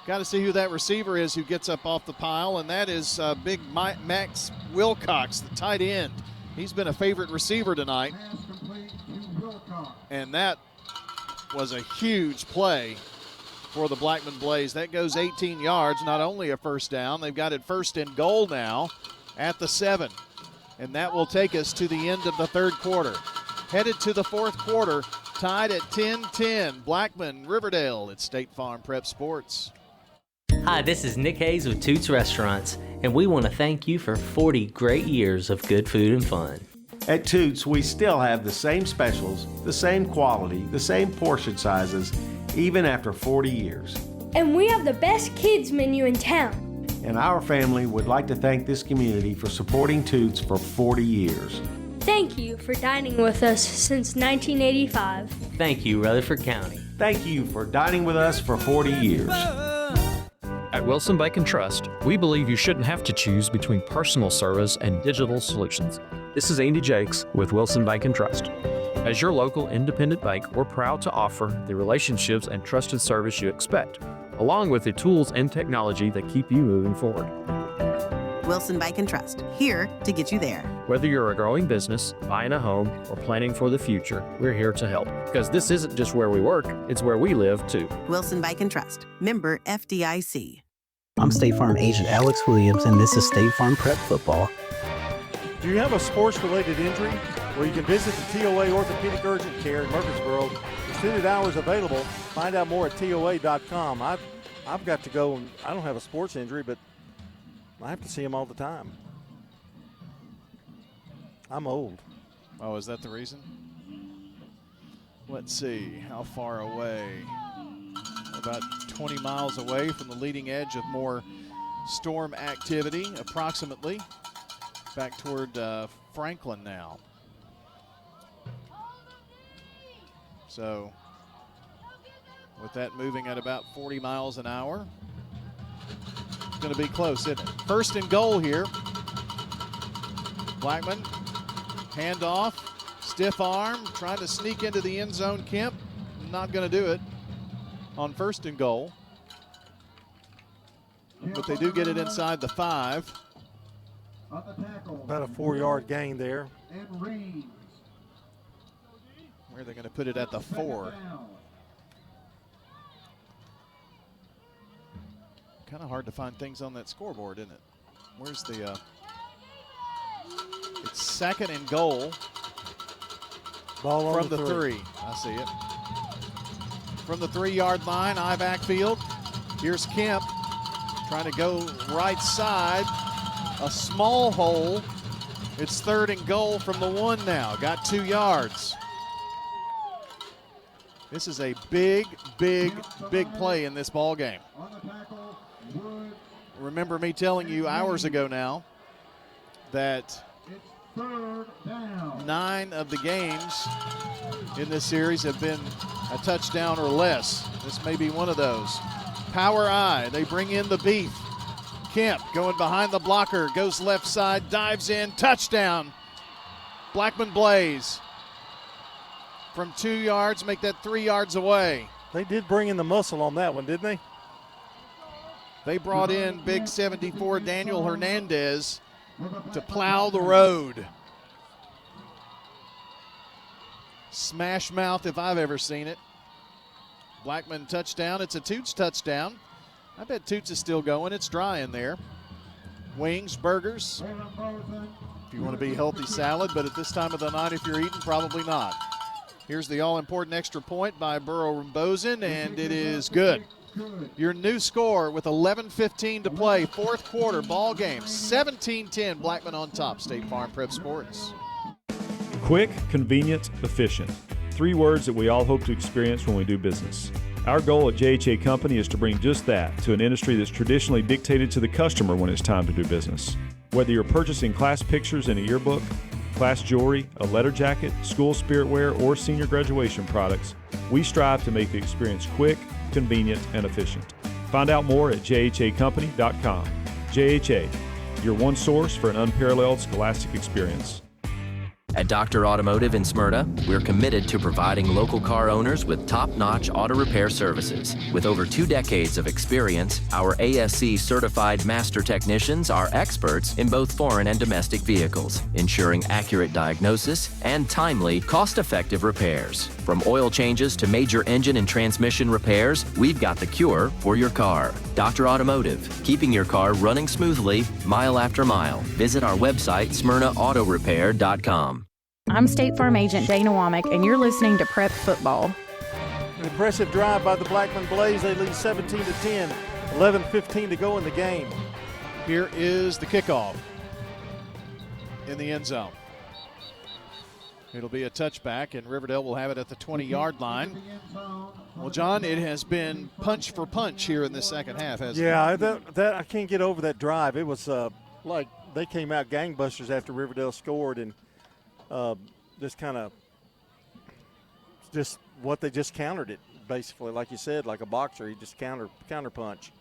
Got to see who that receiver is who gets up off the pile, and that is big Max Wilcox, the tight end. He's been a favorite receiver tonight. And that was a huge play for the Blackman Blaze. That goes 18 yards, not only a first down, they've got it 1st and goal now at the 7. And that will take us to the end of the third quarter. Headed to the fourth quarter, tied at 10-10. Blackman, Riverdale at State Farm Prep Sports. Hi, this is Nick Hayes with Toots Restaurants, and we want to thank you for 40 great years of good food and fun. At Toots, we still have the same specials, the same quality, the same portion sizes, even after 40 years. And we have the best kids menu in town. And our family would like to thank this community for supporting Toots for 40 years. Thank you for dining with us since 1985. Thank you, Rutherford County. Thank you for dining with us for 40 years. At Wilson Bank and Trust, we believe you shouldn't have to choose between personal service and digital solutions. This is Andy Jakes with Wilson Bank and Trust. As your local independent bank, we're proud to offer the relationships and trusted service you expect, along with the tools and technology that keep you moving forward. Wilson Bank and Trust, here to get you there. Whether you're a growing business, buying a home, or planning for the future, we're here to help. Because this isn't just where we work, it's where we live too. Wilson Bank and Trust, member FDIC. I'm State Farm agent Alex Williams, and this is State Farm Prep Football. Do you have a sports-related injury? Well, you can visit the TOA Orthopedic Urgent Care in Murfreesboro. Extended hours available. Find out more at TOA.com. I've got to go, and I don't have a sports injury, but I have to see them all the time. I'm old. Oh, is that the reason? Let's see, how far away? About 20 miles away from the leading edge of more storm activity, approximately. Back toward Franklin now. So, with that moving at about 40 miles an hour, it's going to be close, isn't it? 1st and goal here. Blackman, handoff, stiff arm, trying to sneak into the end zone. Kemp, not going to do it on 1st and goal. But they do get it inside the 5. About a 4-yard gain there. Where are they going to put it at the 4? Kind of hard to find things on that scoreboard, isn't it? Where's the it's 2nd and goal. Ball from the 3. I see it. From the 3-yard line, eye backfield. Here's Kemp trying to go right side. A small hole. It's 3rd and goal from the 1 now. Got 2 yards. This is a big, big, big play in this ball game. Remember me telling you hours ago now that 9 of the games in this series have been a touchdown or less. This may be one of those. Power eye. They bring in the beef. Kemp going behind the blocker, goes left side, dives in, touchdown. Blackman Blaze from 2 yards, make that 3 yards away. They did bring in the muscle on that one, didn't they? They brought in big 74 Daniel Hernandez to plow the road. Smash mouth if I've ever seen it. Blackman touchdown. It's a Toots touchdown. I bet Toots is still going. It's dry in there. Wings, burgers. If you want to be healthy, salad, but at this time of the night, if you're eating, probably not. Here's the all-important extra point by Burrow Rambosen, and it is good. Your new score with 11:15 to play, fourth quarter ball game, 17-10, Blackman on top. State Farm Prep Sports. Quick, convenient, efficient. 3 words that we all hope to experience when we do business. Our goal at JHA Company is to bring just that to an industry that's traditionally dictated to the customer when it's time to do business. Whether you're purchasing class pictures in a yearbook, class jewelry, a letter jacket, school spirit wear, or senior graduation products, we strive to make the experience quick, convenient, and efficient. Find out more at jhacompany.com. JHA, your one source for an unparalleled scholastic experience. At Dr. Automotive in Smyrna, we're committed to providing local car owners with top-notch auto repair services. With over 2 decades of experience, our ASC certified master technicians are experts in both foreign and domestic vehicles, ensuring accurate diagnosis and timely, cost-effective repairs. From oil changes to major engine and transmission repairs, we've got the cure for your car. Dr. Automotive, keeping your car running smoothly, mile after mile. Visit our website, smyrnaautorepair.com. I'm State Farm Agent Dana Womack, and you're listening to Prep Football. An impressive drive by the Blackman Blaze. They lead 17-10, 11:15 to go in the game. Here is the kickoff in the end zone. It'll be a touchback, and Riverdale will have it at the 20-yard line. Well, John, it has been punch for punch here in the second half, hasn't it? Yeah, that I can't get over that drive. It was like they came out gangbusters after Riverdale scored, and just kind of what they just countered it, basically. Like you said, like a boxer, he just counter punch.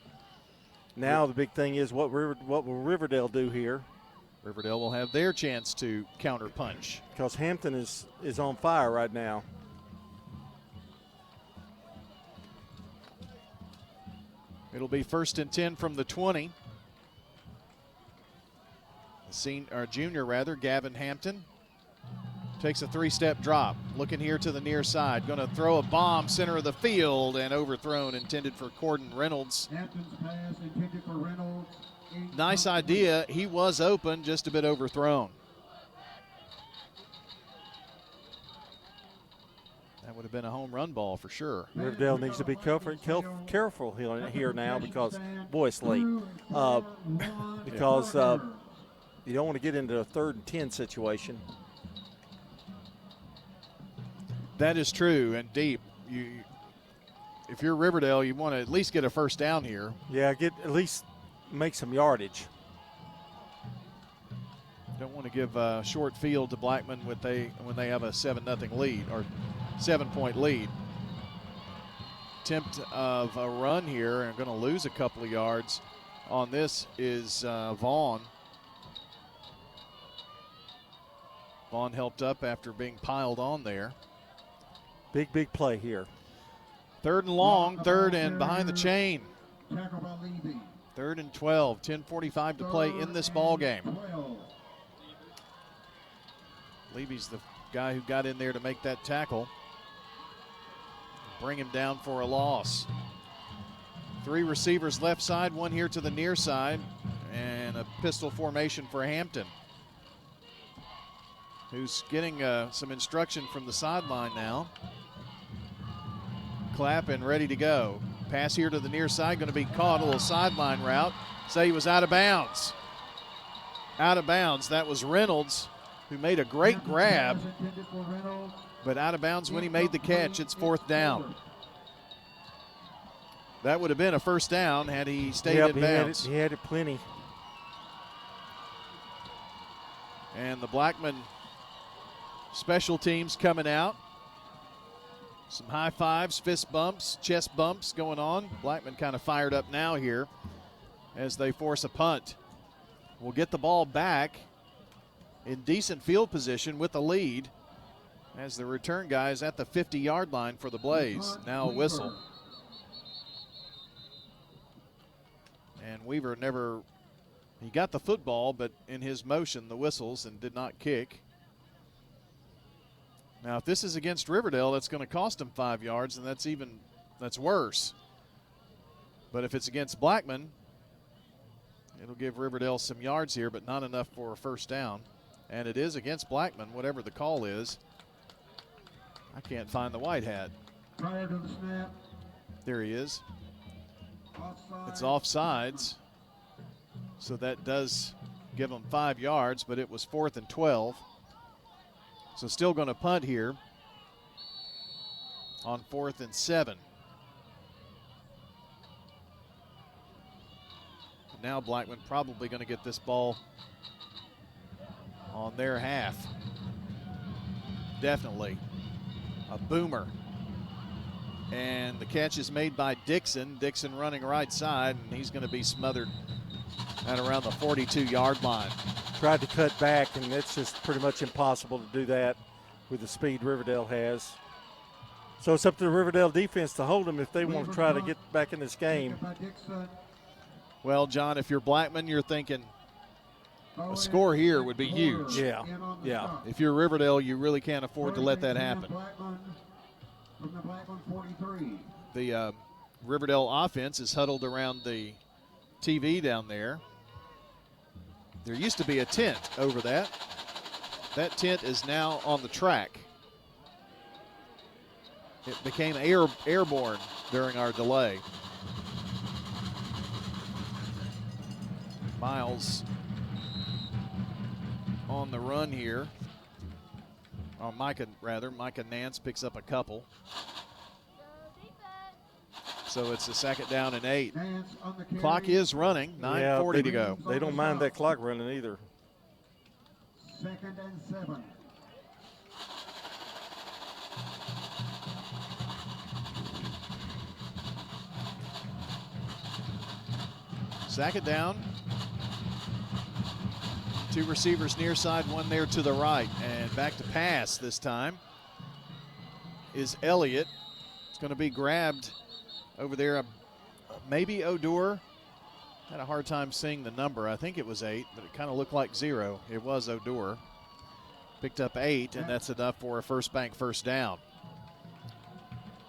Now the big thing is what will Riverdale do here? Riverdale will have their chance to counter punch. Because Hampton is on fire right now. It'll be 1st and 10 from the 20. Junior, Gavin Hampton, takes a 3-step drop. Looking here to the near side. Going to throw a bomb center of the field and overthrown, intended for Corden Reynolds. Hampton's pass intended for Reynolds. Nice idea. He was open, just a bit overthrown. That would have been a home run ball for sure. Riverdale needs to be careful here now because, boy, it's late. Because you don't want to get into a 3rd and 10 situation. That is true, and deep. If you're Riverdale, you want to at least get a first down here. Yeah, at least make some yardage. Don't want to give a short field to Blackman when they have a 7-0 lead or 7-point lead. Attempt of a run here, and going to lose a couple of yards on this is Vaughn. Vaughn helped up after being piled on there. Big play here. 3rd and long, 3rd and behind the chain. 3rd and 12, 10:45 to play in this ball game. Levy's the guy who got in there to make that tackle. Bring him down for a loss. 3 receivers left side, 1 here to the near side, and a pistol formation for Hampton, who's getting some instruction from the sideline now. Clap and ready to go. Pass here to the near side, going to be caught. A little sideline route. Say he was out of bounds. Out of bounds. That was Reynolds, who made a great grab, but out of bounds when he made the catch. It's 4th down. That would have been a first down had he stayed in bounds. He had it plenty. And the Blackman special teams coming out. Some high fives, fist bumps, chest bumps going on. Blackman kind of fired up now here as they force a punt. We'll get the ball back in decent field position with the lead as the return guy is at the 50-yard line for the Blaze. Now a whistle. And Weaver he got the football, but in his motion, the whistles, and did not kick. Now, if this is against Riverdale, that's going to cost him 5 yards, and that's worse. But if it's against Blackman, it'll give Riverdale some yards here, but not enough for a first down. And it is against Blackman, whatever the call is. I can't find the white hat. Prior to the snap. There he is. Offside. It's offsides. So that does give them 5 yards, but it was 4th and 12. So still going to punt here on 4th and 7. Now Blackman probably going to get this ball on their half. Definitely a boomer. And the catch is made by Dixon. Dixon running right side, and he's going to be smothered at around the 42-yard line. Tried to cut back, and it's just pretty much impossible to do that with the speed Riverdale has. So it's up to the Riverdale defense to hold them if they want to try to get back in this game. Well, John, if you're Blackman, you're thinking a score here would be huge. Yeah. If you're Riverdale, you really can't afford to let that happen. The Riverdale offense is huddled around the TV down there. There used to be a tent over that. That tent is now on the track. It became airborne during our delay. Miles on the run here. Oh, Micah Nance picks up a couple. So it's a 2nd down and 8. Clock is running, 9:40 to go. They don't mind that clock running either. 2nd and 7. Second down. 2 receivers near side, 1 there to the right. And back to pass this time is Elliott. It's going to be grabbed over there. Maybe Odor. Had a hard time seeing the number. I think it was 8, but it kind of looked like 0. It was Odor. Picked up 8, and that's enough for a First Bank first down.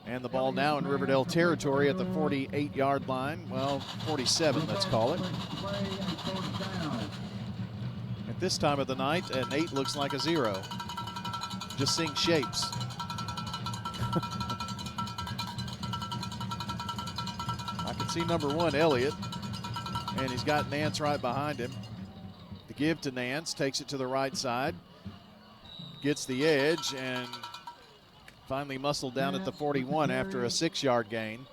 And the ball now in Riverdale territory at the 48-yard line. Well, 47, let's call it. At this time of the night, an 8 looks like a 0. Just seeing shapes. I can see number 1, Elliott, and he's got Nance right behind him. The give to Nance, takes it to the right side, gets the edge, and finally muscled down at the 41 after a 6-yard gain.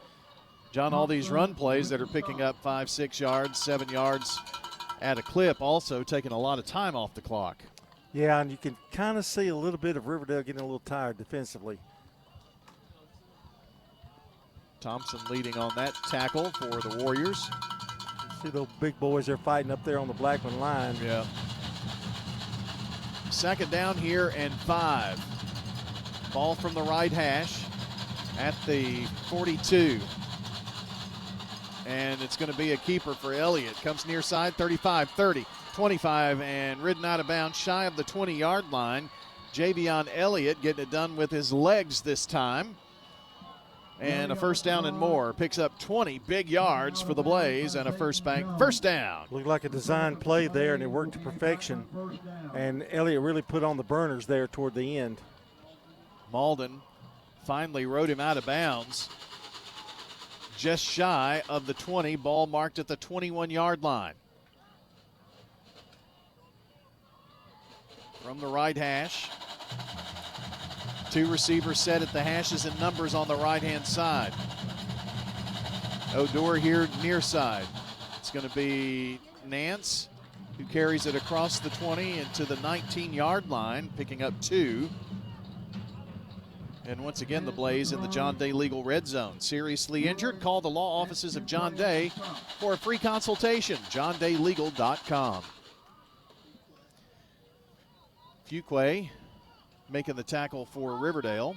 John, all these run plays that are picking up 5, 6 yards, 7 yards at a clip, also taking a lot of time off the clock. Yeah, and you can kind of see a little bit of Riverdale getting a little tired defensively. Thompson leading on that tackle for the Warriors. See those big boys they're fighting up there on the Blackman line. Yeah. 2nd down here and 5. Ball from the right hash at the 42. And it's going to be a keeper for Elliott. Comes near side, 35, 30, 25, and ridden out of bounds shy of the 20-yard line. Javion Elliott getting it done with his legs this time. And a first down and more. Picks up 20 big yards for the Blaze and a First Bank first down. Looked like a design play there, and it worked to perfection. And Elliott really put on the burners there toward the end. Malden finally rode him out of bounds. Just shy of the 20, ball marked at the 21-yard line. From the right hash. 2 receivers set at the hashes and numbers on the right-hand side. Odor here near side. It's going to be Nance who carries it across the 20 into the 19-yard line, picking up 2. And once again, the Blaze in the John Day Legal Red Zone. Seriously injured? Call the law offices of John Day for a free consultation. JohnDayLegal.com. Fuquay making the tackle for Riverdale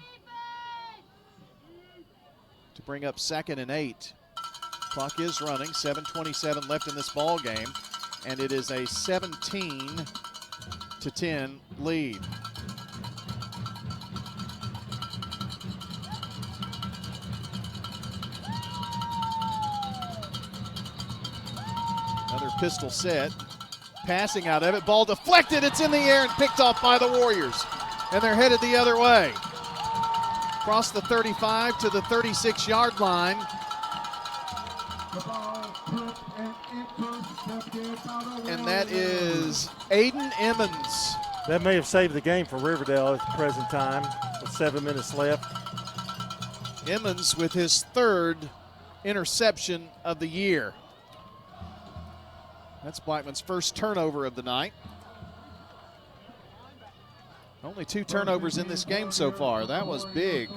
to bring up 2nd and 8. Clock is running, 7:27 left in this ball game, and it is a 17-10 lead. Another pistol set, passing out of it, ball deflected, it's in the air and picked off by the Warriors. And they're headed the other way. Across the 35 to the 36-yard line. And that is Aiden Emmons. That may have saved the game for Riverdale at the present time with 7 minutes left. Emmons with his 3rd interception of the year. That's Blackman's first turnover of the night. Only 2 turnovers in this game so far. That was big.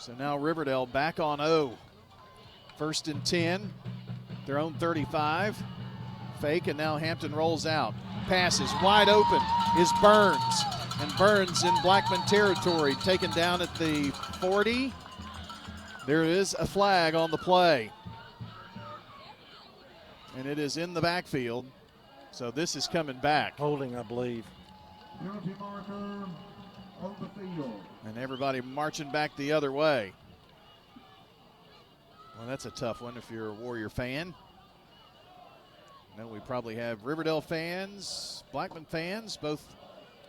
So now Riverdale back on 0. 1st and 10, their own 35. Fake, and now Hampton rolls out. Pass is wide open is Burns. And Burns in Blackman territory, taken down at the 40. There is a flag on the play. And it is in the backfield. So this is coming back. Holding, I believe. Penalty marker on the field. And everybody marching back the other way. Well, that's a tough one if you're a Warrior fan. No, we probably have Riverdale fans, Blackman fans, both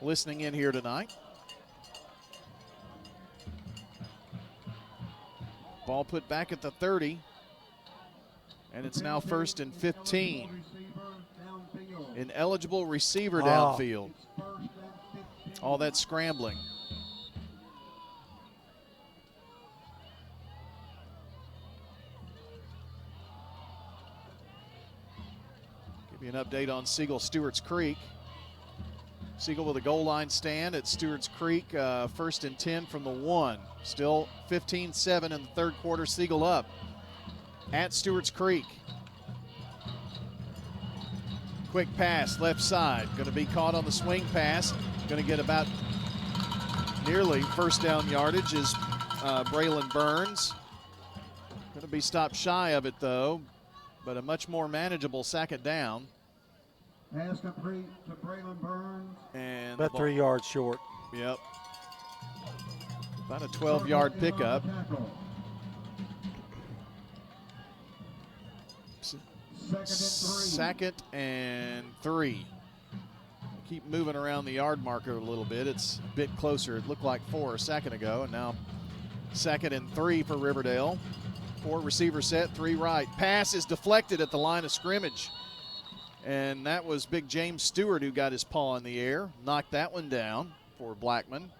listening in here tonight. Ball put back at the 30. And it's now 1st and 15. Ineligible receiver downfield. All that scrambling. Give you an update on Siegel Stewart's Creek. Siegel with a goal line stand at Stewart's Creek, 1st and 10 from the 1. Still 15-7 in the third quarter. Siegel up at Stewart's Creek. Quick pass, left side. Going to be caught on the swing pass. Going to get about nearly first down yardage is Braylon Burns. Going to be stopped shy of it, though, but a much more manageable second down. Pass complete to Braylon Burns. And about 3 yards short. Yep. About a 12-yard pickup. Second and 3. Keep moving around the yard marker a little bit. It's a bit closer. It looked like 4 a second ago, and now 2nd and 3 for Riverdale. 4 receiver set, 3 right. Pass is deflected at the line of scrimmage. And that was big James Stewart who got his paw in the air. Knocked that one down for Blackman.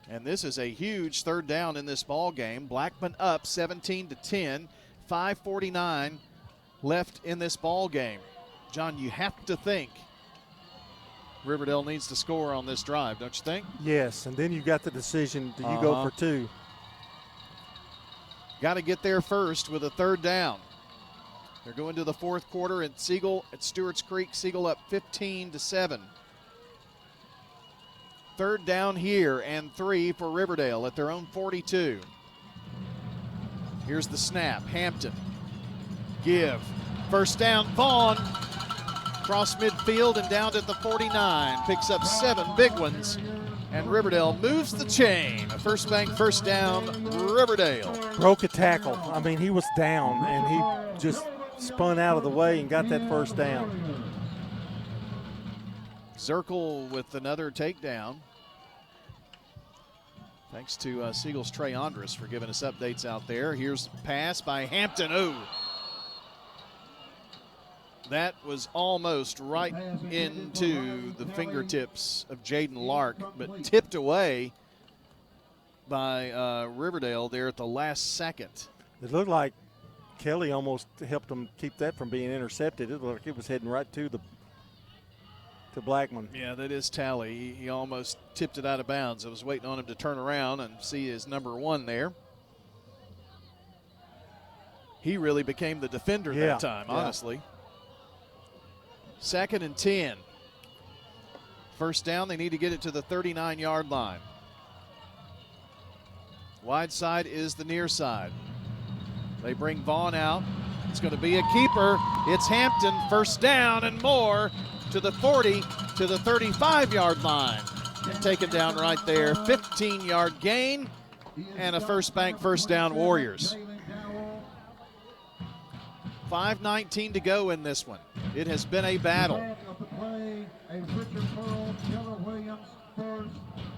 And this is a huge third down in this ball game. Blackman up 17-10, 5:49 left in this ball game. John, you have to think Riverdale needs to score on this drive, don't you think? Yes, and then you've got the decision, do you go for 2? Got to get there first with a third down. They're going to the fourth quarter at Siegel at Stewart's Creek. Siegel up 15-7. Third down here and 3 for Riverdale at their own 42. Here's the snap. Hampton. Give. First down, Vaughn. Cross midfield and down to the 49. Picks up 7 big ones. And Riverdale moves the chain. A First Bank first down, Riverdale. Broke a tackle. I mean, he was down, and he just spun out of the way and got that first down. Zirkle with another takedown. Thanks to Siegel's Trey Andrus for giving us updates out there. Here's a pass by Hampton. Oh, that was almost right into the fingertips of Jaden Lark, but tipped away by Riverdale there at the last second. It looked like Kelly almost helped them keep that from being intercepted. It looked like it was heading right to Blackman. Yeah, that is Tally. He almost tipped it out of bounds. I was waiting on him to turn around and see his number 1 there. He really became the defender that time, honestly. 2nd and 10. First down, they need to get it to the 39-yard line. Wide side is the near side. They bring Vaughn out. It's going to be a keeper. It's Hampton, first down and more to the 40, to the 35-yard line. And taken down right there. 15-yard gain and a First Bank first down, Warriors. 5:19 to go in this one. It has been a battle.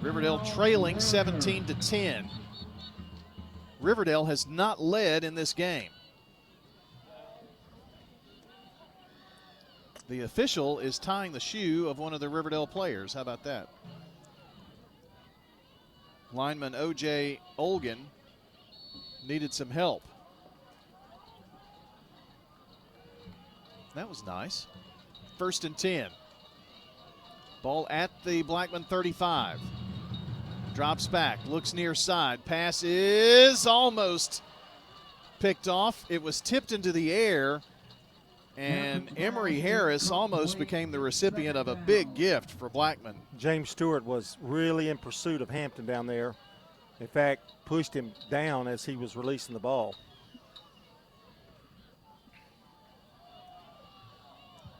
Riverdale trailing 17-10. Riverdale has not led in this game. The official is tying the shoe of one of the Riverdale players. How about that? Lineman O.J. Olgan needed some help. That was nice. 1st and 10. Ball at the Blackman 35. Drops back, looks near side. Pass is almost picked off. It was tipped into the air, and Emory Harris almost became the recipient of a big gift for Blackman. James Stewart was really in pursuit of Hampton down there. In fact, pushed him down as he was releasing the ball.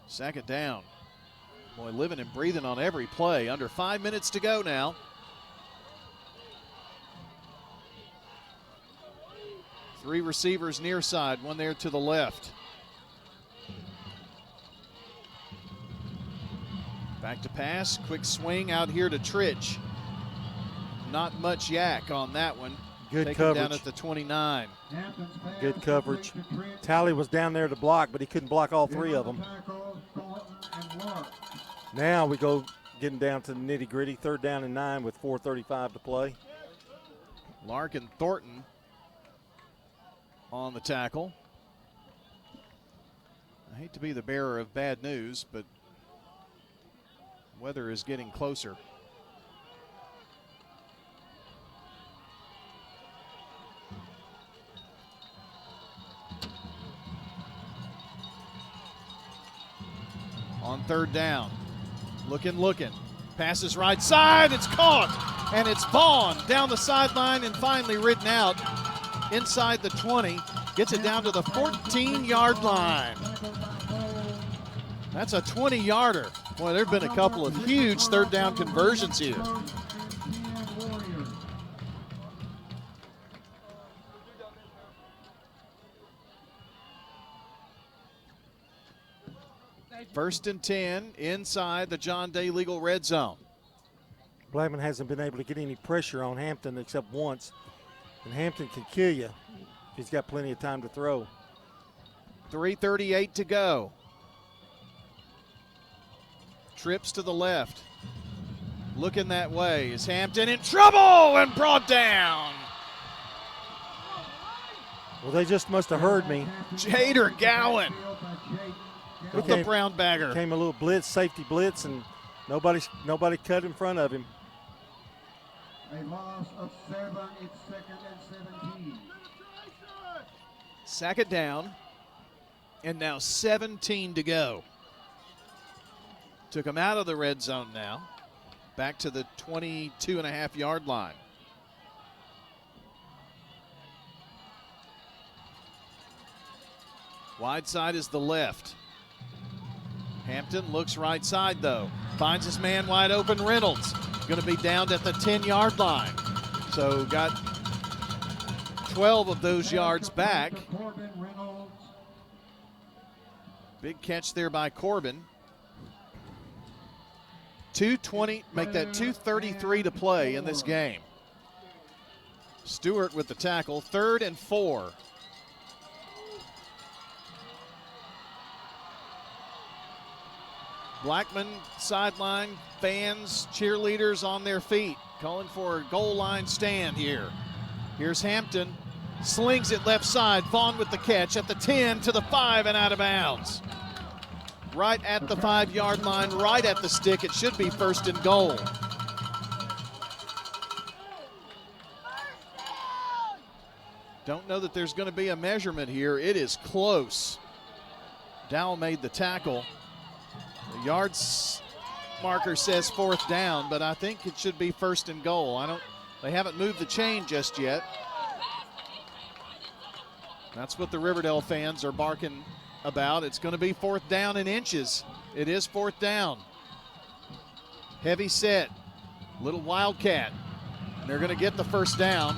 Second down. Boy, living and breathing on every play. Under 5 minutes to go now. Three receivers near side, one there to the left. Back to pass, quick swing out here to Tritch. Not much yak on that one. Good Taken coverage. down at the 29. Good coverage. Talley was down there to block, but he couldn't block all three of them. Now we go getting down to the nitty-gritty. 3rd down and 9 with 4:35 to play. Larkin Thornton on the tackle. I hate to be the bearer of bad news, but weather is getting closer. On 3rd down, looking. Passes right side, it's caught, and it's Vaughn down the sideline and finally ridden out inside the 20. Gets it down to the 14-yard line. That's a 20-yarder. Boy, there have been a couple of huge 3rd down conversions here. First and 10 inside the John Day Legal red zone. Blackman hasn't been able to get any pressure on Hampton except once. And Hampton can kill you if he's got plenty of time to throw. 3:38 to go. Trips to the left. Looking that way. Is Hampton in trouble and brought down? Well, they just must have heard me. Jader Gowan with the brown bagger. Came a little blitz, safety blitz, and nobody cut in front of him. A loss of 7. It's 2nd and 17. Second down, and now 17 to go. Took him out of the red zone now. Back to the 22.5-yard line. Wide side is the left. Hampton looks right side, though. Finds his man wide open, Reynolds. Going to be down at the 10-yard line. So got 12 of those yards back. Big catch there by Corbin. 2:20, make that 2:33 to play in this game. Stewart with the tackle, 3rd and 4. Blackman sideline, fans, cheerleaders on their feet, calling for a goal line stand here. Here's Hampton, slings it left side, Vaughn with the catch at the 10 to the 5 and out of bounds. Right at the 5-yard line, right at the stick. It should be 1st and goal. Don't know that there's going to be a measurement here. It is close. Dowell made the tackle. The yards marker says 4th down, but I think it should be 1st and goal. They haven't moved the chain just yet. That's what the Riverdale fans are barking about. It's going to be 4th down in inches. It is 4th down. Heavy set, little wildcat. They're going to get the 1st down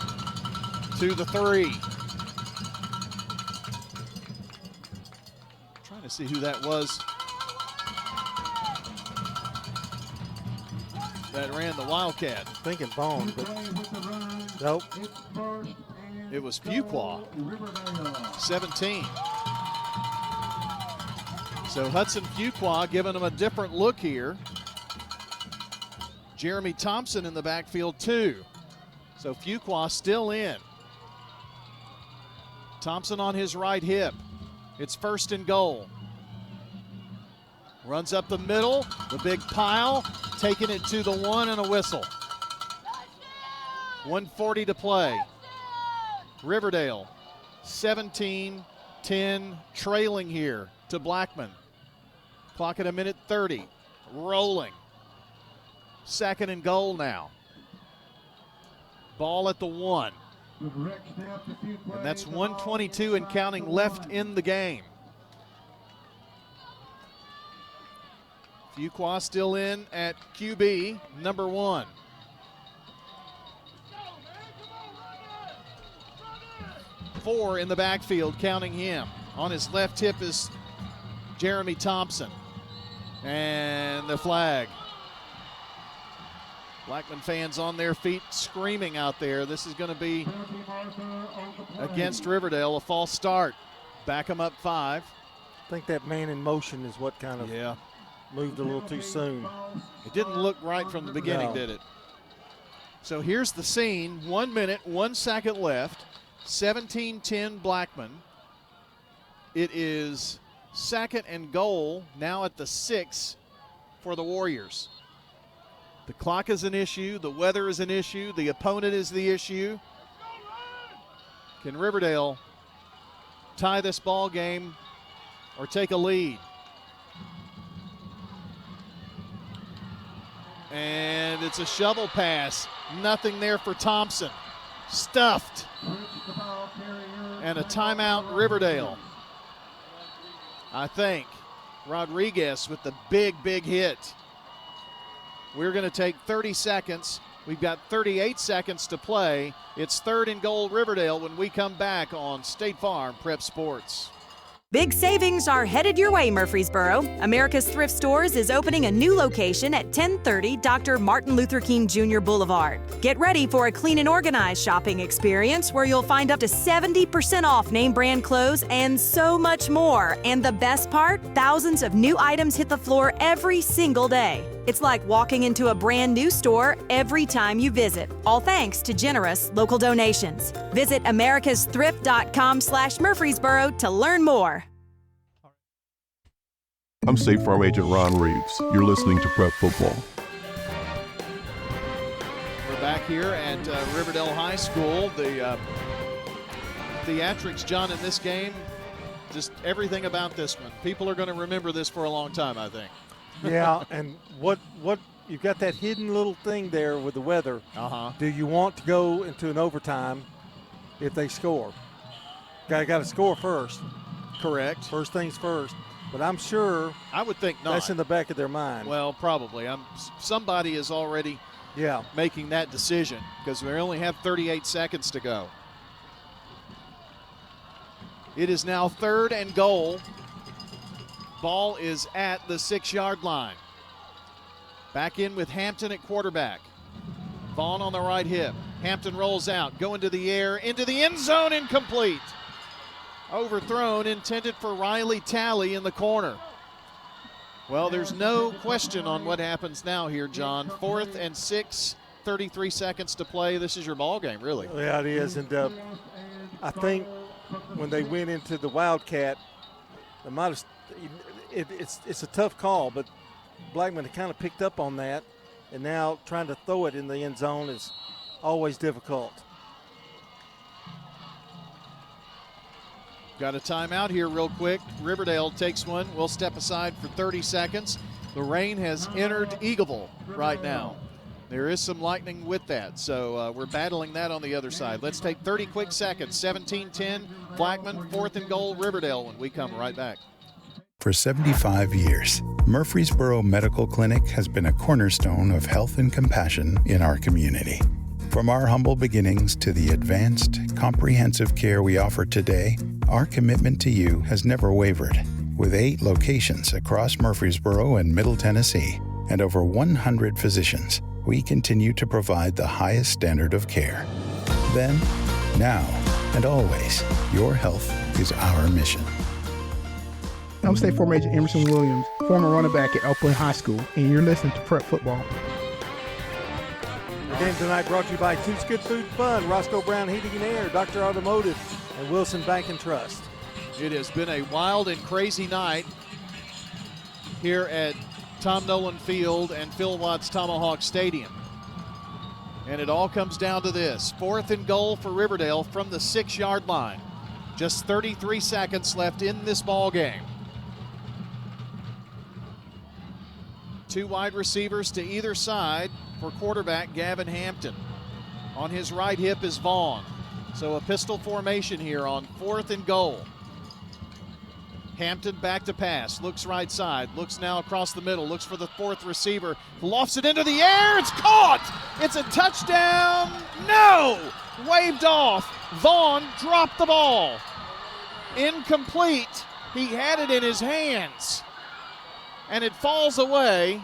to the 3. Trying to see who that was that ran the wildcat. Thinking Vaughn, but nope. It was Fuqua, 17. So Hudson Fuqua giving him a different look here. Jeremy Thompson in the backfield too. So Fuqua still in. Thompson on his right hip. It's 1st and goal. Runs up the middle, the big pile, taking it to the 1 and a whistle. 1:40 to play. Riverdale 17-10 trailing here to Blackman. Clock at 1:30. Rolling. 2nd and goal now. Ball at the 1. And that's 1:22 and counting left in the game. Fuqua still in at QB, number 1. Four in the backfield, counting him. On his left hip is Jeremy Thompson. And the flag. Blackman fans on their feet screaming out there. This is going to be against Riverdale, a false start. Back them up 5. I think that man in motion is what kind of moved a little too soon. It didn't look right from the beginning, did it? So here's the scene. 1 minute, 1 second left. 17-10 Blackman. It is 2nd and goal, now at the 6 for the Warriors. The clock is an issue. The weather is an issue. The opponent is the issue. Can Riverdale tie this ball game or take a lead? And it's a shovel pass. Nothing there for Thompson. Stuffed. And a timeout, Riverdale. I think Rodriguez with the big hit. We're going to take 30 seconds. We've got 38 seconds to play. It's 3rd and goal, Riverdale, when we come back on State Farm Prep Sports. Big savings are headed your way, Murfreesboro. America's Thrift Stores is opening a new location at 1030 Dr. Martin Luther King Jr. Boulevard. Get ready for a clean and organized shopping experience where you'll find up to 70% off name brand clothes and so much more. And the best part, thousands of new items hit the floor every single day. It's like walking into a brand new store every time you visit, all thanks to generous local donations. Visit americasthrift.com/Murfreesboro to learn more. I'm State Farm Agent Ron Reeves. You're listening to Prep Football. We're back here at Riverdale High School. The theatrics, John, in this game, just everything about this one. People are going to remember this for a long time, I think. Yeah, and what you've got that hidden little thing there with the weather. Do you want to go into an overtime if they score? Got to score first. Correct. First things first. But I'm sure I would think not. That's in the back of their mind. Well, probably. Somebody is already making that decision because we only have 38 seconds to go. It is now 3rd and goal. Ball is at the 6-yard line. Back in with Hampton at quarterback. Vaughn on the right hip. Hampton rolls out, going to the air, into the end zone, incomplete. Overthrown, intended for Riley Talley in the corner. Well, there's no question on what happens now here, John. 4th and 6, 33 seconds to play. This is your ball game, really. Yeah, it is. And I think when they went into the Wildcat, they might have. It's a tough call, but Blackman kind of picked up on that, and now trying to throw it in the end zone is always difficult. Got a timeout here real quick. Riverdale takes one. We'll step aside for 30 seconds. The rain has entered Eagleville right now. There is some lightning with that, so we're battling that on the other side. Let's take 30 quick seconds. 17-10, Blackman, 4th and goal, Riverdale, when we come right back. For 75 years, Murfreesboro Medical Clinic has been a cornerstone of health and compassion in our community. From our humble beginnings to the advanced, comprehensive care we offer today, our commitment to you has never wavered. With 8 locations across Murfreesboro and Middle Tennessee and over 100 physicians, we continue to provide the highest standard of care. Then, now, and always, your health is our mission. I'm State Farm Agent Emerson Williams, former running back at Oakland High School, and you're listening to Prep Football. The game tonight brought to you by Toots Good Food Fun, Roscoe Brown Heating and Air, Dr. Automotive, and Wilson Bank and Trust. It has been a wild and crazy night here at Tom Nolan Field and Phil Watts Tomahawk Stadium. And it all comes down to this. 4th and goal for Riverdale from the 6-yard line. Just 33 seconds left in this ball game. 2 wide receivers to either side for quarterback Gavin Hampton. On his right hip is Vaughn. So a pistol formation here on 4th and goal. Hampton back to pass, looks right side, looks now across the middle, looks for the 4th receiver, lofts it into the air, it's caught! It's a touchdown, no! Waved off, Vaughn dropped the ball. Incomplete, he had it in his hands. And it falls away,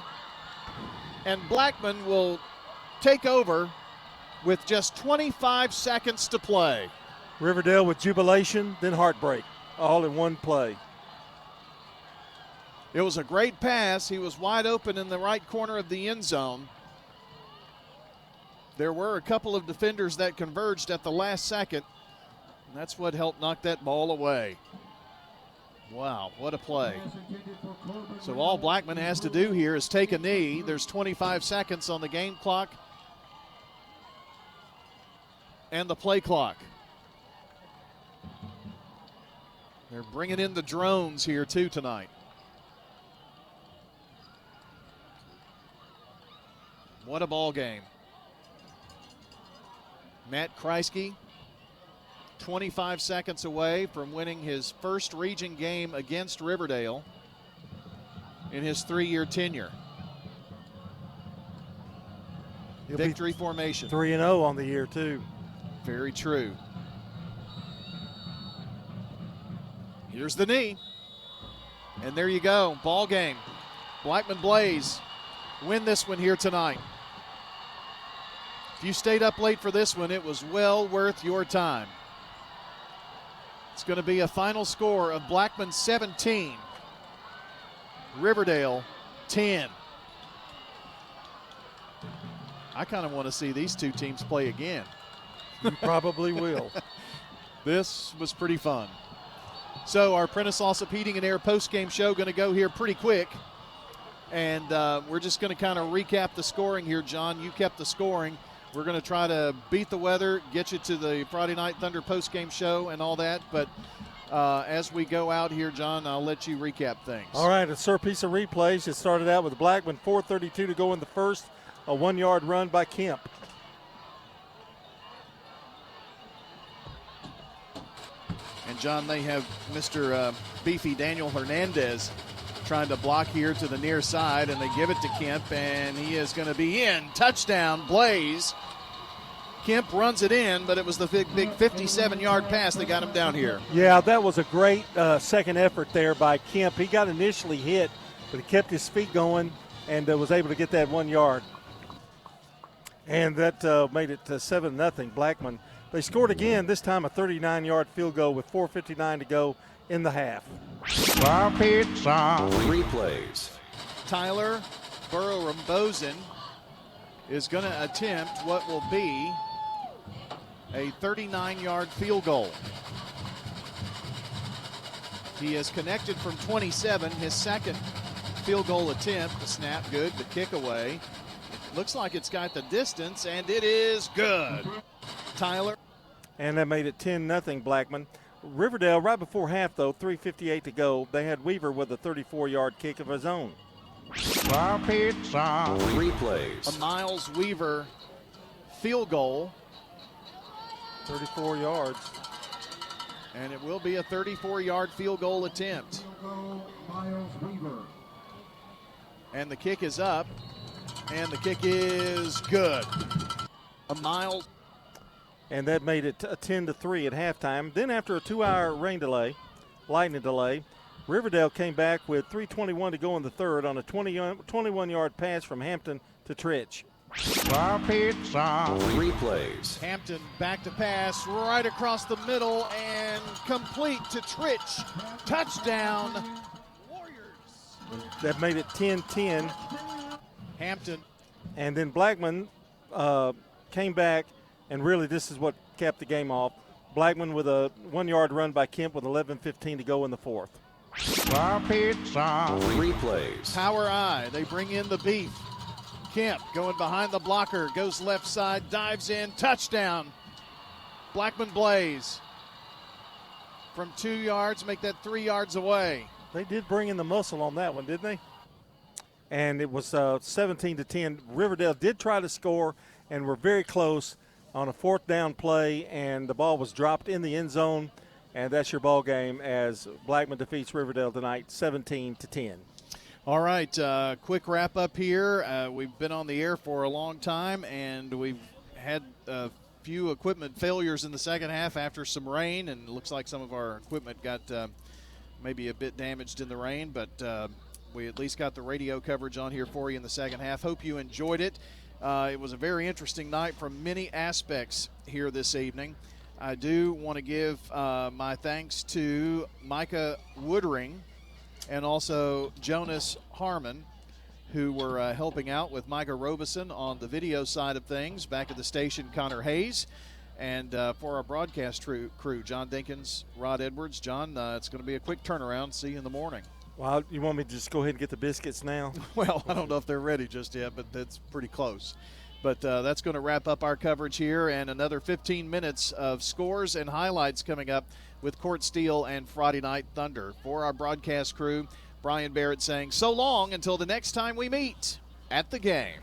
and Blackman will take over with just 25 seconds to play. Riverdale with jubilation, then heartbreak, all in one play. It was a great pass. He was wide open in the right corner of the end zone. There were a couple of defenders that converged at the last second, and that's what helped knock that ball away. Wow, what a play. So all Blackman has to do here is take a knee. There's 25 seconds on the game clock and the play clock. They're bringing in the drones here too tonight. What a ball game. Matt Kreisky, 25 seconds away from winning his first region game against Riverdale in his 3-year tenure. He'll Victory formation. 3-0 on the year, too. Very true. Here's the knee. And there you go, ball game. Blackman Blaze win this one here tonight. If you stayed up late for this one, it was well worth your time. It's going to be a final score of Blackman 17, Riverdale 10. I kind of want to see these two teams play again. You probably will. This was pretty fun. So our Prentice Allsup Heating and Air post-game show going to go here pretty quick. And we're just going to kind of recap the scoring here, John. You kept the scoring. We're going to try to beat the weather, get you to the Friday Night Thunder post-game show and all that. But as we go out here, John, I'll let you recap things. All right, a piece of replays. It started out with Blackman, 4:32 to go in the first, a 1-yard run by Kemp. And, John, they have Mr. Beefy Daniel Hernandez trying to block here to the near side, and they give it to Kemp, and he is going to be in. Touchdown, Blaze. Kemp runs it in, but it was the big 57-yard pass that got him down here. Yeah, that was a great second effort there by Kemp. He got initially hit, but he kept his feet going and was able to get that 1 yard. And that made it 7-0 Blackman. They scored again, this time a 39-yard field goal with 4:59 to go in the half. Replays. Tyler Burrow-Rambosen is going to attempt what will be a 39-yard field goal. He has connected from 27, his second field goal attempt. The snap good, the kick away. Looks like it's got the distance, and it is good. Tyler. And that made it 10-0 Blackman. Riverdale, right before half, though, 3:58 to go, they had Weaver with a 34-yard kick of his own. Replays. A Miles Weaver field goal. 34 yards. And it will be a 34-yard field goal attempt. Miles Weaver. And the kick is up. And the kick is good. A Miles. And that made it 10-3 at halftime. Then after a 2-hour lightning delay, Riverdale came back with 3:21 to go in the third on a 21-yard pass from Hampton to Tritch. Replays. Hampton back to pass right across the middle and complete to Tritch. Touchdown, Warriors. That made it 10-10. Hampton. And then Blackman came back, and really this is what capped the game off. Blackman with a 1-yard run by Kemp with 11:15 to go in the fourth. Replays. Power I. They bring in the beef. Kemp going behind the blocker, goes left side, dives in, touchdown. Blackman Blaze from 2 yards, make that 3 yards away. They did bring in the muscle on that one, didn't they? And it was 17-10. Riverdale did try to score and were very close on a 4th down play, and the ball was dropped in the end zone, and that's your ball game as Blackman defeats Riverdale tonight 17-10. All right, quick wrap up here. We've been on the air for a long time, and we've had a few equipment failures in the second half after some rain, and it looks like some of our equipment got maybe a bit damaged in the rain, but we at least got the radio coverage on here for you in the second half. Hope you enjoyed it. It was a very interesting night from many aspects here this evening. I do want to give my thanks to Micah Woodring and also Jonas Harmon, who were helping out with Micah Robeson on the video side of things. Back at the station, Connor Hayes. And for our broadcast crew, John Dinkins, Rod Edwards. John, it's going to be a quick turnaround. See you in the morning. Well, you want me to just go ahead and get the biscuits now? Well, I don't know if they're ready just yet, but that's pretty close. But that's going to wrap up our coverage here, and another 15 minutes of scores and highlights coming up with Court Steele and Friday Night Thunder. For our broadcast crew, Brian Barrett saying so long until the next time we meet at the game.